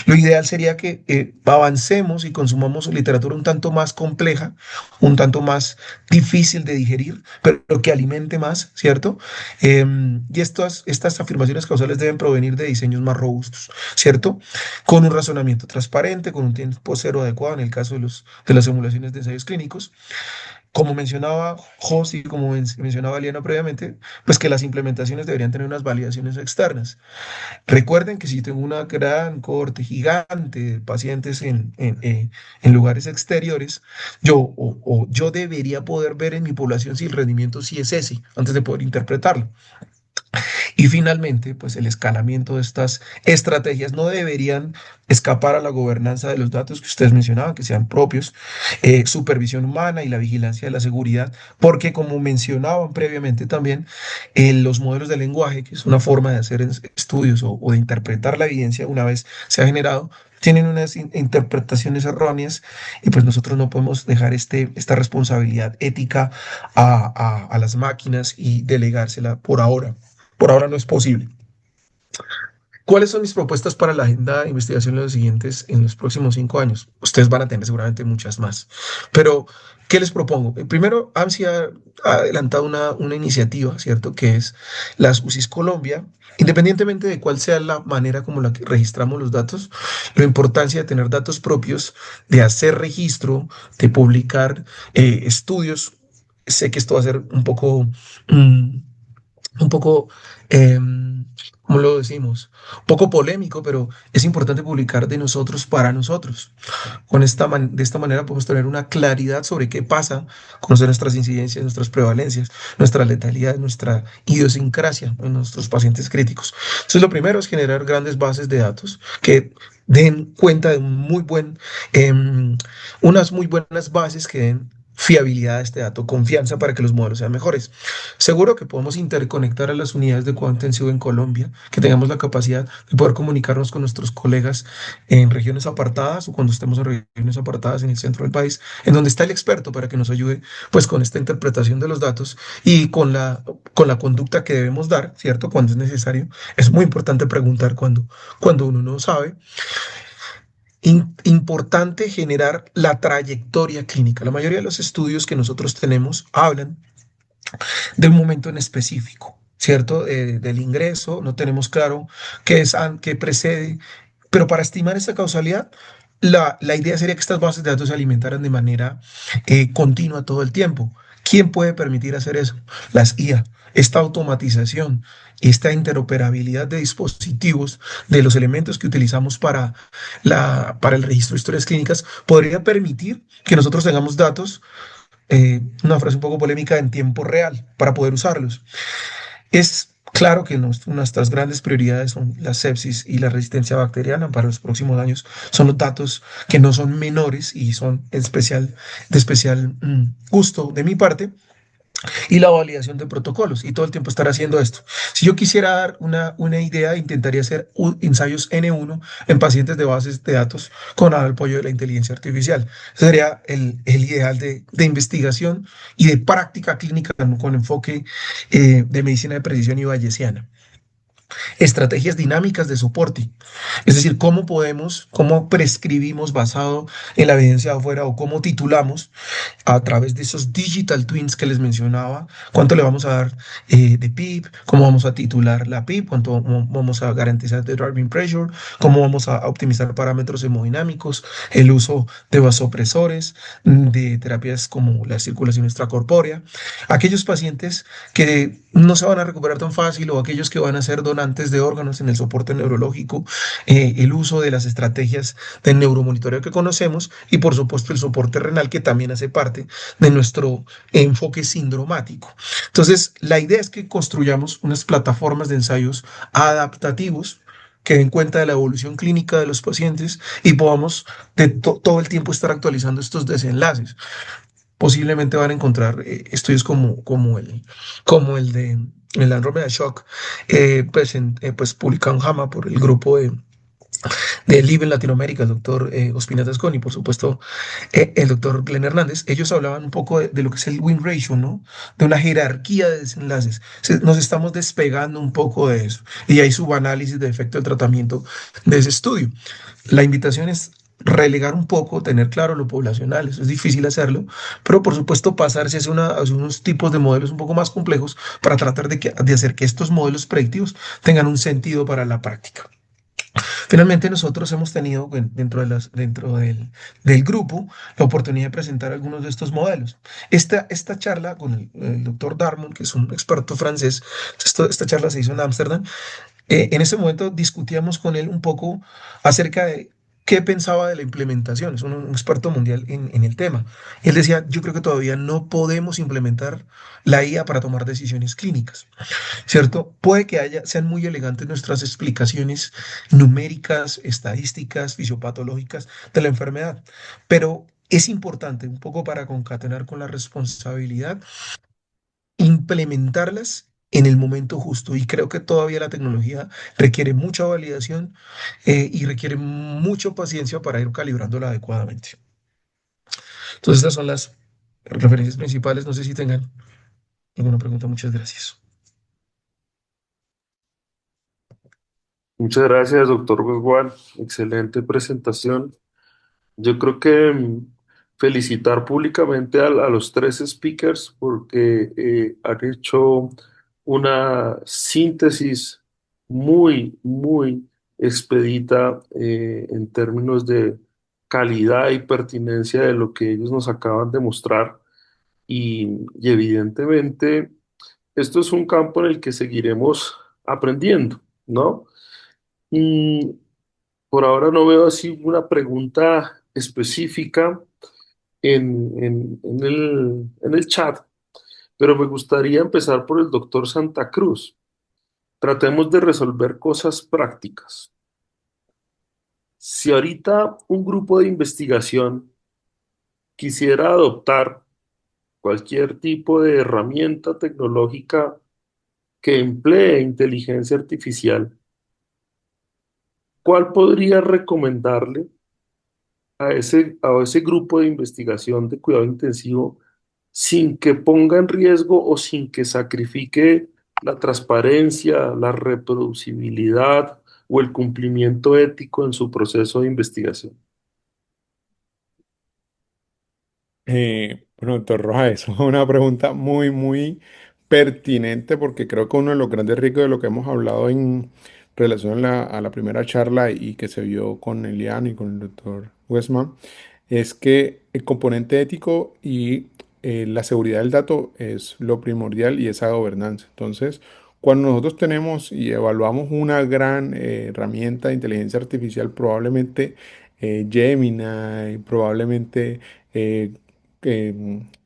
Lo ideal sería que avancemos y consumamos literatura un tanto más compleja, un tanto más difícil de digerir, pero que alimente más, ¿cierto? Y estas afirmaciones causales deben provenir de diseños más robustos, ¿cierto? Con un razonamiento transparente, con un tiempo cero adecuado en el caso de las simulaciones de ensayos clínicos. Como mencionaba Jos y como mencionaba Liana previamente, pues que las implementaciones deberían tener unas validaciones externas. Recuerden que si tengo una gran cohorte gigante de pacientes en lugares exteriores, yo debería poder ver en mi población si el rendimiento sí es ese, antes de poder interpretarlo. Y finalmente, pues el escalamiento de estas estrategias no deberían escapar a la gobernanza de los datos que ustedes mencionaban, que sean propios, supervisión humana y la vigilancia de la seguridad, porque como mencionaban previamente también, los modelos de lenguaje, que es una forma de hacer estudios o de interpretar la evidencia una vez se ha generado, tienen unas interpretaciones erróneas y pues nosotros no podemos dejar esta responsabilidad ética a las máquinas y delegársela por ahora. Por ahora no es posible. ¿Cuáles son mis propuestas para la agenda de investigación en los próximos 5 años? Ustedes van a tener seguramente muchas más. Pero, ¿qué les propongo? Primero, AMSI ha adelantado una iniciativa, ¿cierto? Que es las UCIs Colombia. Independientemente de cuál sea la manera como la que registramos los datos, la importancia de tener datos propios, de hacer registro, de publicar estudios. Sé que esto va a ser mm, un poco, ¿cómo lo decimos? Un poco polémico, pero es importante publicar de nosotros para nosotros. De esta manera podemos tener una claridad sobre qué pasa, conocer nuestras incidencias, nuestras prevalencias, nuestra letalidad, nuestra idiosincrasia en nuestros pacientes críticos. Entonces, lo primero es generar grandes bases de datos que den cuenta de unas muy buenas bases que den fiabilidad a este dato, confianza para que los modelos sean mejores. Seguro que podemos interconectar a las unidades de cuidado intensivo en Colombia, que tengamos la capacidad de poder comunicarnos con nuestros colegas en regiones apartadas o cuando estemos en regiones apartadas en el centro del país, en donde está el experto para que nos ayude pues con esta interpretación de los datos y con la conducta que debemos dar, ¿cierto? Cuando es necesario. Es muy importante preguntar cuando uno no sabe. Importante generar la trayectoria clínica. La mayoría de los estudios que nosotros tenemos hablan de un momento en específico, ¿cierto? Del ingreso, no tenemos claro qué precede, pero para estimar esa causalidad, la idea sería que estas bases de datos se alimentaran de manera continua todo el tiempo. ¿Quién puede permitir hacer eso? Las IA. Esta automatización, esta interoperabilidad de dispositivos, de los elementos que utilizamos para el registro de historias clínicas, podría permitir que nosotros tengamos datos, una frase un poco polémica, en tiempo real para poder usarlos. Es claro que nuestras grandes prioridades son la sepsis y la resistencia bacteriana para los próximos años. Son los datos que no son menores y son de especial gusto de mi parte y la validación de protocolos y todo el tiempo estar haciendo esto. Si yo quisiera dar una idea, intentaría hacer ensayos N1 en pacientes de bases de datos con el apoyo de la inteligencia artificial. Ese sería el ideal de investigación y de práctica clínica con enfoque de medicina de precisión y bayesiana. Estrategias dinámicas de soporte, es decir, cómo prescribimos basado en la evidencia de afuera o cómo titulamos a través de esos digital twins que les mencionaba, cuánto le vamos a dar de PIB, cómo vamos a titular la PIB, cuánto vamos a garantizar de driving pressure, cómo vamos a optimizar parámetros hemodinámicos, el uso de vasopresores, de terapias como la circulación extracorpórea, aquellos pacientes que no se van a recuperar tan fácil o aquellos que van a ser donantes de órganos en el soporte neurológico, el uso de las estrategias de neuromonitoreo que conocemos y por supuesto el soporte renal que también hace parte de nuestro enfoque sindromático. Entonces, la idea es que construyamos unas plataformas de ensayos adaptativos que den cuenta de la evolución clínica de los pacientes y podamos todo el tiempo estar actualizando estos desenlaces. Posiblemente van a encontrar estudios como el de la Andromeda Shock, pues publicado en JAMA por el grupo de LIB en Latinoamérica, el doctor Ospina Tascón y por supuesto el doctor Glenn Hernández, ellos hablaban un poco de lo que es el win ratio, ¿no? De una jerarquía de desenlaces. Nos estamos despegando un poco de eso. Y hay subanálisis de efecto del tratamiento de ese estudio. La invitación es relegar un poco, tener claro lo poblacional, eso es difícil hacerlo, pero por supuesto pasarse hacia unos tipos de modelos un poco más complejos para tratar de hacer que estos modelos predictivos tengan un sentido para la práctica. Finalmente, nosotros hemos tenido dentro del grupo la oportunidad de presentar algunos de estos modelos. Esta charla con el doctor Darmon, que es un experto francés, esta charla se hizo en Ámsterdam. En ese momento discutíamos con él un poco acerca de qué pensaba de la implementación. Es un experto mundial en el tema. Y él decía, yo creo que todavía no podemos implementar la IA para tomar decisiones clínicas. ¿Cierto? Puede que sean muy elegantes nuestras explicaciones numéricas, estadísticas, fisiopatológicas de la enfermedad, pero es importante, un poco para concatenar con la responsabilidad, implementarlas en el momento justo. Y creo que todavía la tecnología requiere mucha validación y requiere mucha paciencia para ir calibrándola adecuadamente. Entonces, estas son las referencias principales. No sé si tengan alguna pregunta. Muchas gracias. Muchas gracias, doctor Westwal. Excelente presentación. Yo creo que felicitar públicamente a los tres speakers porque han hecho una síntesis muy, muy expedita en términos de calidad y pertinencia de lo que ellos nos acaban de mostrar. Y evidentemente esto es un campo en el que seguiremos aprendiendo, ¿no? Mm, por ahora no veo así una pregunta específica en el chat, pero me gustaría empezar por el doctor Santa Cruz. Tratemos de resolver cosas prácticas. Si ahorita un grupo de investigación quisiera adoptar cualquier tipo de herramienta tecnológica que emplee inteligencia artificial, ¿cuál podría recomendarle a ese grupo de investigación de cuidado intensivo sin que ponga en riesgo o sin que sacrifique la transparencia, la reproducibilidad o el cumplimiento ético en su proceso de investigación? Bueno, doctor Rojas, eso es una pregunta muy, muy pertinente porque creo que uno de los grandes riesgos de lo que hemos hablado en relación a la primera charla y que se vio con Elian y con el doctor Westman es que el componente ético y la seguridad del dato es lo primordial y esa gobernanza. Entonces, cuando nosotros tenemos y evaluamos una gran herramienta de inteligencia artificial, probablemente Gemini, probablemente eh,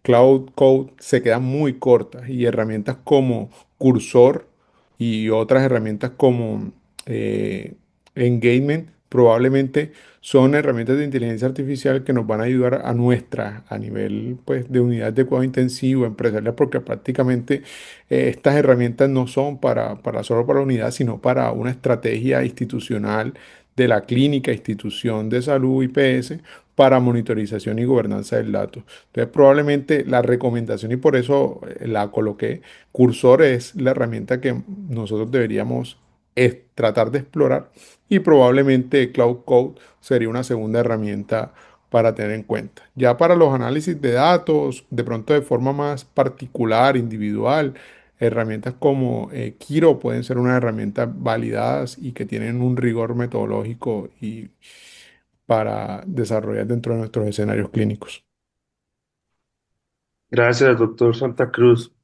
Cloud Code se quedan muy cortas y herramientas como Cursor y otras herramientas como eh, Engagement probablemente son herramientas de inteligencia artificial que nos van a ayudar a nivel pues, de unidad de cuidado intensivo empresarial, porque prácticamente estas herramientas no son solo para la unidad, sino para una estrategia institucional de la clínica, institución de salud, IPS, para monitorización y gobernanza del dato. Entonces, probablemente la recomendación, y por eso la coloqué, Cursor es la herramienta que nosotros deberíamos tratar de explorar y probablemente Cloud Code sería una segunda herramienta para tener en cuenta. Ya para los análisis de datos, de pronto de forma más particular, individual, herramientas como Kiro pueden ser unas herramientas validadas y que tienen un rigor metodológico y para desarrollar dentro de nuestros escenarios clínicos. Gracias, doctor Santa Cruz.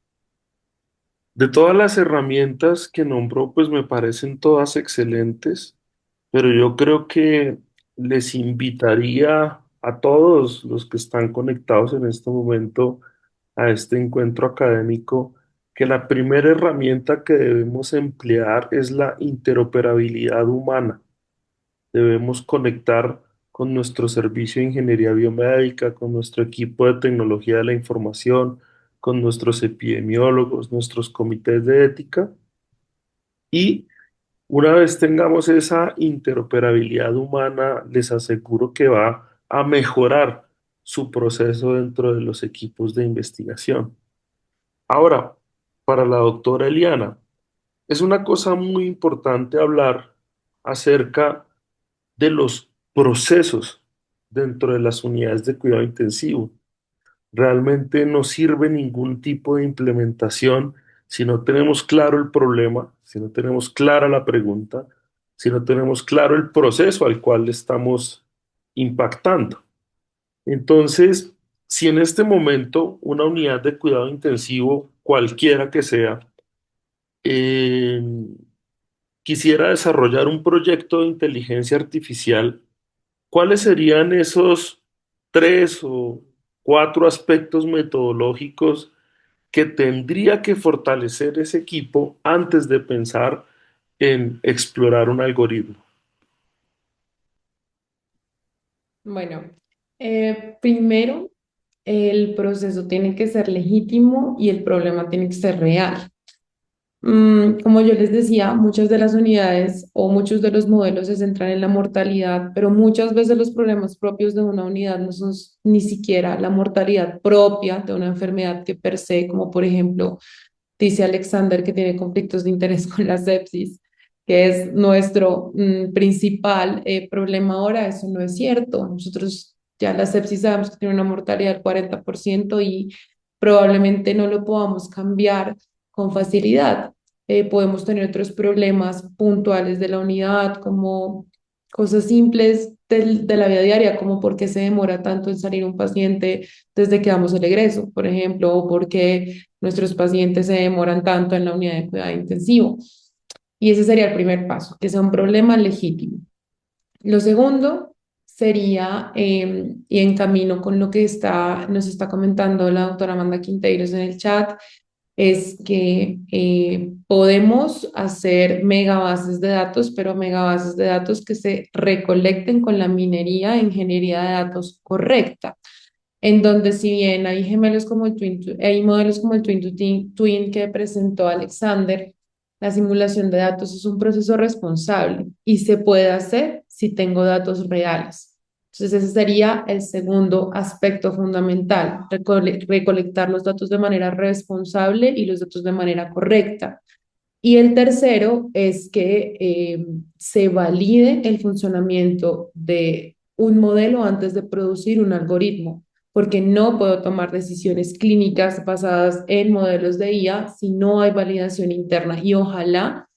De todas las herramientas que nombró, pues me parecen todas excelentes, pero yo creo que les invitaría a todos los que están conectados en este momento a este encuentro académico que la primera herramienta que debemos emplear es la interoperabilidad humana. Debemos conectar con nuestro servicio de ingeniería biomédica, con nuestro equipo de tecnología de la información, con nuestros epidemiólogos, nuestros comités de ética y Una vez tengamos esa interoperabilidad humana, les aseguro que va a mejorar su proceso dentro de los equipos de investigación. Ahora, para la doctora Eliana, es una cosa muy importante hablar acerca de los procesos dentro de las unidades de cuidado intensivo. Realmente no sirve ningún tipo de implementación si no tenemos claro el problema, si no tenemos clara la pregunta, si no tenemos claro el proceso al cual le estamos impactando. Entonces, si en este momento una unidad de cuidado intensivo, cualquiera que sea, eh, quisiera desarrollar un proyecto de inteligencia artificial, ¿cuáles serían esos tres o cuatro aspectos metodológicos que tendría que fortalecer ese equipo antes de pensar en explorar un algoritmo? Bueno, primero, el proceso tiene que ser legítimo y el problema tiene que ser real. Como yo les decía, muchas de las unidades o muchos de los modelos se centran en la mortalidad, pero muchas veces los problemas propios de una unidad no son ni siquiera la mortalidad propia de una enfermedad que per se, como por ejemplo dice Alexander que tiene conflictos de interés con la sepsis, que es nuestro principal problema ahora. Eso no es cierto. Nosotros ya la sepsis sabemos que tiene una mortalidad del 40% y probablemente no lo podamos cambiar con facilidad. Podemos tener otros problemas puntuales de la unidad, como cosas simples de la vida diaria, como por qué se demora tanto en salir un paciente desde que damos el egreso, por ejemplo, o por qué nuestros pacientes se demoran tanto en la unidad de cuidado intensivo. Y ese sería el primer paso, que sea un problema legítimo. Lo segundo sería, y en camino con lo que nos está comentando la doctora Amanda Quinteiros en el chat, es que podemos hacer megabases de datos, pero megabases de datos que se recolecten con la minería e ingeniería de datos correcta, en donde si bien hay gemelos como hay modelos como el Twin que presentó Alexander, la simulación de datos es un proceso responsable y se puede hacer si tengo datos reales. Entonces, ese sería el segundo aspecto fundamental, recolectar los datos de manera responsable y los datos de manera correcta. Y el tercero es que se valide el funcionamiento de un modelo antes de producir un algoritmo, porque no puedo tomar decisiones clínicas basadas en modelos de IA si no hay validación interna. Y ojalá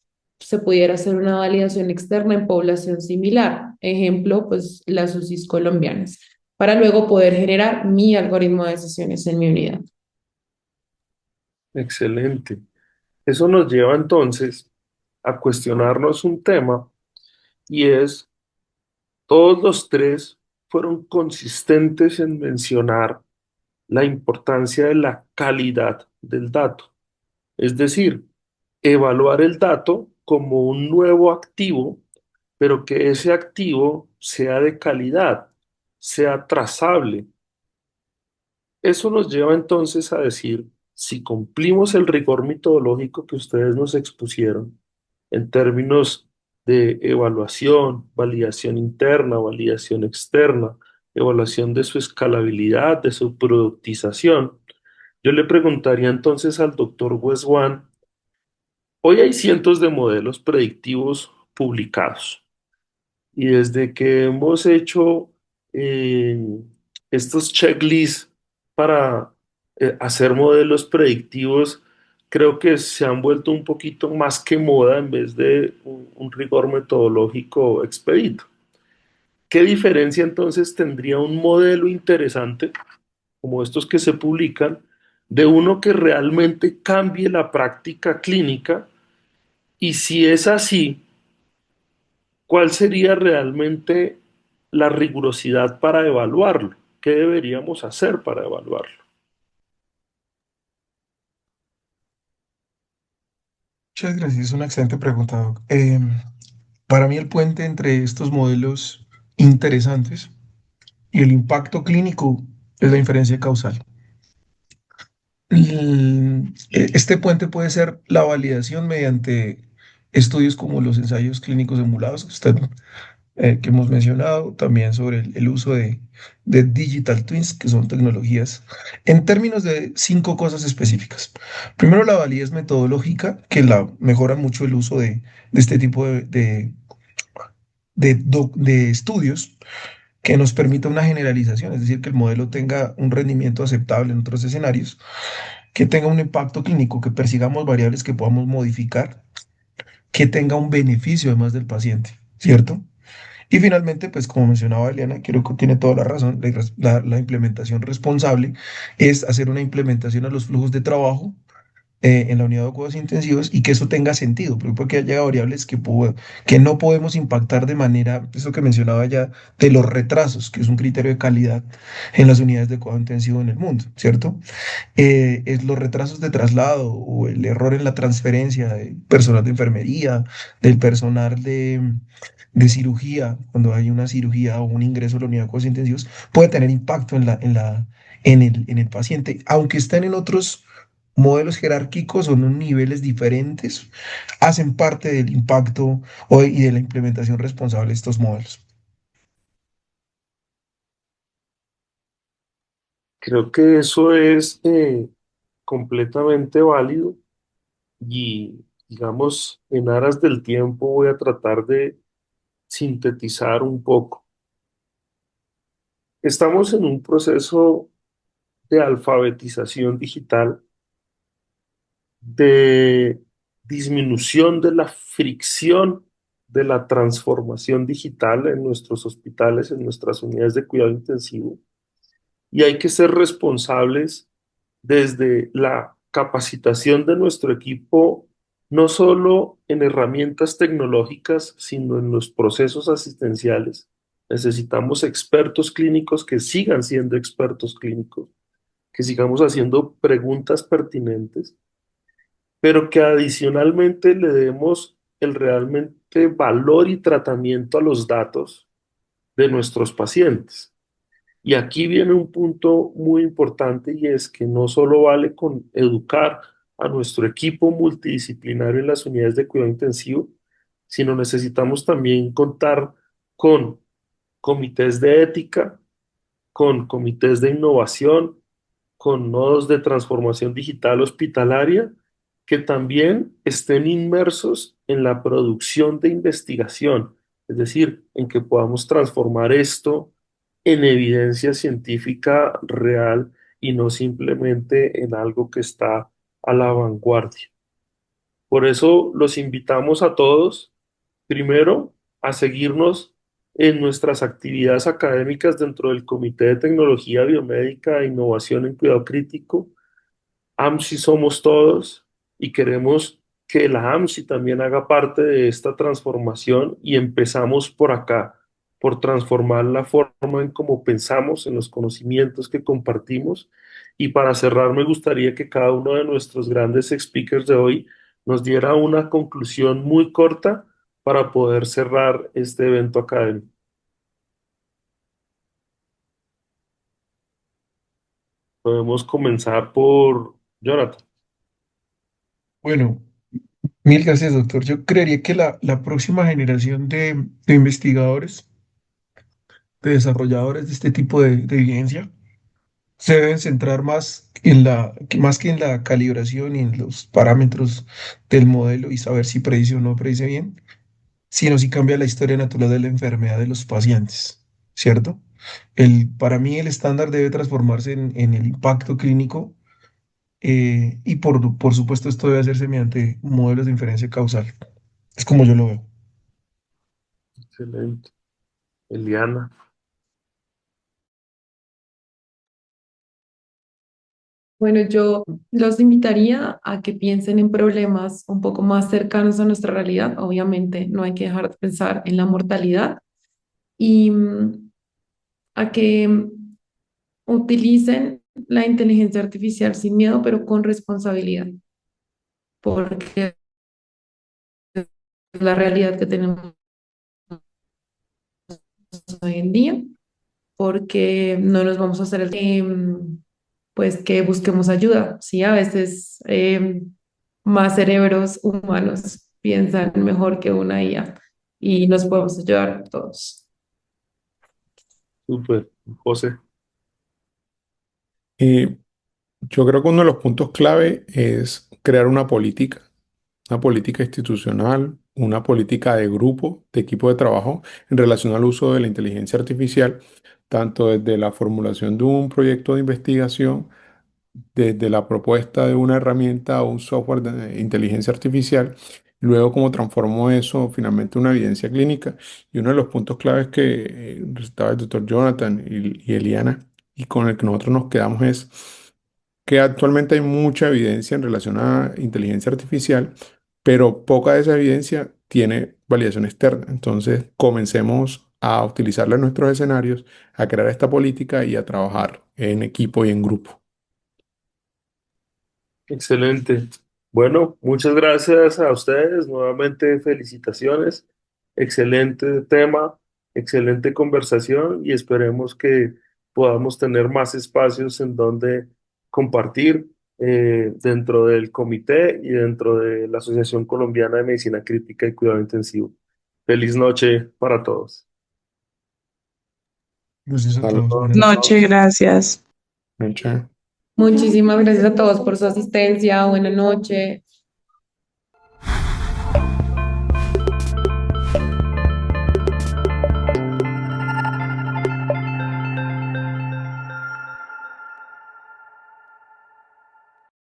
se pudiera hacer una validación externa en población similar, ejemplo, pues las UCIs colombianas, para luego poder generar mi algoritmo de decisiones en mi unidad. Excelente. Eso nos lleva entonces a cuestionarnos un tema y es, todos los tres fueron consistentes en mencionar la importancia de la calidad del dato, es decir, evaluar el dato como un nuevo activo, pero que ese activo sea de calidad, sea trazable. Eso nos lleva entonces a decir, si cumplimos el rigor metodológico que ustedes nos expusieron en términos de evaluación, validación interna, validación externa, evaluación de su escalabilidad, de su productización, yo le preguntaría entonces al doctor Westwan, hoy hay cientos de modelos predictivos publicados. Y desde que hemos hecho eh, estos checklists para hacer modelos predictivos, creo que se han vuelto un poquito más que moda en vez de un rigor metodológico expedito. ¿Qué diferencia entonces tendría un modelo interesante como estos que se publican de uno que realmente cambie la práctica clínica? Y si es así, ¿cuál sería realmente la rigurosidad para evaluarlo? ¿Qué deberíamos hacer para evaluarlo? Muchas gracias, es una excelente pregunta, Doc. Para mí el puente entre estos modelos interesantes y el impacto clínico es la inferencia causal. Este puente puede ser la validación mediante estudios como los ensayos clínicos simulados que hemos mencionado, también sobre el uso de digital twins, que son tecnologías, en términos de cinco cosas específicas. Primero, la validez metodológica, que la mejora mucho el uso de este tipo de estudios que nos permita una generalización, es decir, que el modelo tenga un rendimiento aceptable en otros escenarios, que tenga un impacto clínico, que persigamos variables que podamos modificar, que tenga un beneficio además del paciente, ¿cierto? Y finalmente, pues como mencionaba Eliana, creo que tiene toda la razón, la implementación responsable es hacer una implementación a los flujos de trabajo en la unidad de cuidados intensivos y que eso tenga sentido, porque haya variables que no podemos impactar de manera, eso que mencionaba ya, de los retrasos, que es un criterio de calidad en las unidades de cuidado intensivo en el mundo, ¿cierto? Es los retrasos de traslado o el error en la transferencia del personal de enfermería, del personal de cirugía, cuando hay una cirugía o un ingreso a la unidad de cuidados intensivos, puede tener impacto en el paciente, aunque estén en otros modelos jerárquicos o en niveles diferentes, hacen parte del impacto y de la implementación responsable de estos modelos. Creo que eso es completamente válido y, digamos, en aras del tiempo voy a tratar de sintetizar un poco. Estamos en un proceso de alfabetización digital, de disminución de la fricción de la transformación digital en nuestros hospitales, en nuestras unidades de cuidado intensivo, y hay que ser responsables desde la capacitación de nuestro equipo, no solo en herramientas tecnológicas, sino en los procesos asistenciales. Necesitamos expertos clínicos que sigan siendo expertos clínicos, que sigamos haciendo preguntas pertinentes, pero que adicionalmente le demos el realmente valor y tratamiento a los datos de nuestros pacientes. Y aquí viene un punto muy importante y es que no solo vale con educar a nuestro equipo multidisciplinario en las unidades de cuidado intensivo, sino necesitamos también contar con comités de ética, con comités de innovación, con nodos de transformación digital hospitalaria que también estén inmersos en la producción de investigación, es decir, en que podamos transformar esto en evidencia científica real y no simplemente en algo que está a la vanguardia. Por eso los invitamos a todos, primero, a seguirnos en nuestras actividades académicas dentro del Comité de Tecnología Biomédica e Innovación en Cuidado Crítico. AMSI somos todos y queremos que la AMSI también haga parte de esta transformación y empezamos por acá, por transformar la forma en cómo pensamos, en los conocimientos que compartimos. Y para cerrar, me gustaría que cada uno de nuestros grandes speakers de hoy nos diera una conclusión muy corta para poder cerrar este evento académico. Podemos comenzar por Jonathan. Bueno, mil gracias, doctor. Yo creería que la próxima generación de investigadores, de desarrolladores de este tipo de evidencia, se deben centrar más que en la calibración y en los parámetros del modelo y saber si predice o no predice bien, sino si cambia la historia natural de la enfermedad de los pacientes, ¿cierto? Para mí el estándar debe transformarse en el impacto clínico y por supuesto esto debe hacerse mediante modelos de inferencia causal. Es como yo lo veo. Excelente. Eliana. Bueno, yo los invitaría a que piensen en problemas un poco más cercanos a nuestra realidad. Obviamente, no hay que dejar de pensar en la mortalidad y a que utilicen la inteligencia artificial sin miedo, pero con responsabilidad, porque es la realidad que tenemos hoy en día, porque no nos vamos a hacer pues que busquemos ayuda, ¿sí? A veces más cerebros humanos piensan mejor que una IA y nos podemos ayudar todos. Súper, José. Y yo creo que uno de los puntos clave es crear una política institucional, una política de grupo, de equipo de trabajo en relación al uso de la inteligencia artificial, tanto desde la formulación de un proyecto de investigación, desde la propuesta de una herramienta o un software de inteligencia artificial, luego cómo transformó eso finalmente en una evidencia clínica. Y uno de los puntos claves que estaba el doctor Jonathan y Eliana, y con el que nosotros nos quedamos es que actualmente hay mucha evidencia en relación a inteligencia artificial, pero poca de esa evidencia tiene validación externa. Entonces, comencemos a utilizarla en nuestros escenarios, a crear esta política y a trabajar en equipo y en grupo. Excelente. Bueno, muchas gracias a ustedes. Nuevamente, felicitaciones. Excelente tema, excelente conversación y esperemos que podamos tener más espacios en donde compartir dentro del comité y dentro de la Asociación Colombiana de Medicina Crítica y Cuidado Intensivo. Feliz noche para todos. Gracias a todos. Saludos. Buenas Noche, noches. gracias. Muchas. Muchísimas gracias a todos por su asistencia. Buena noche.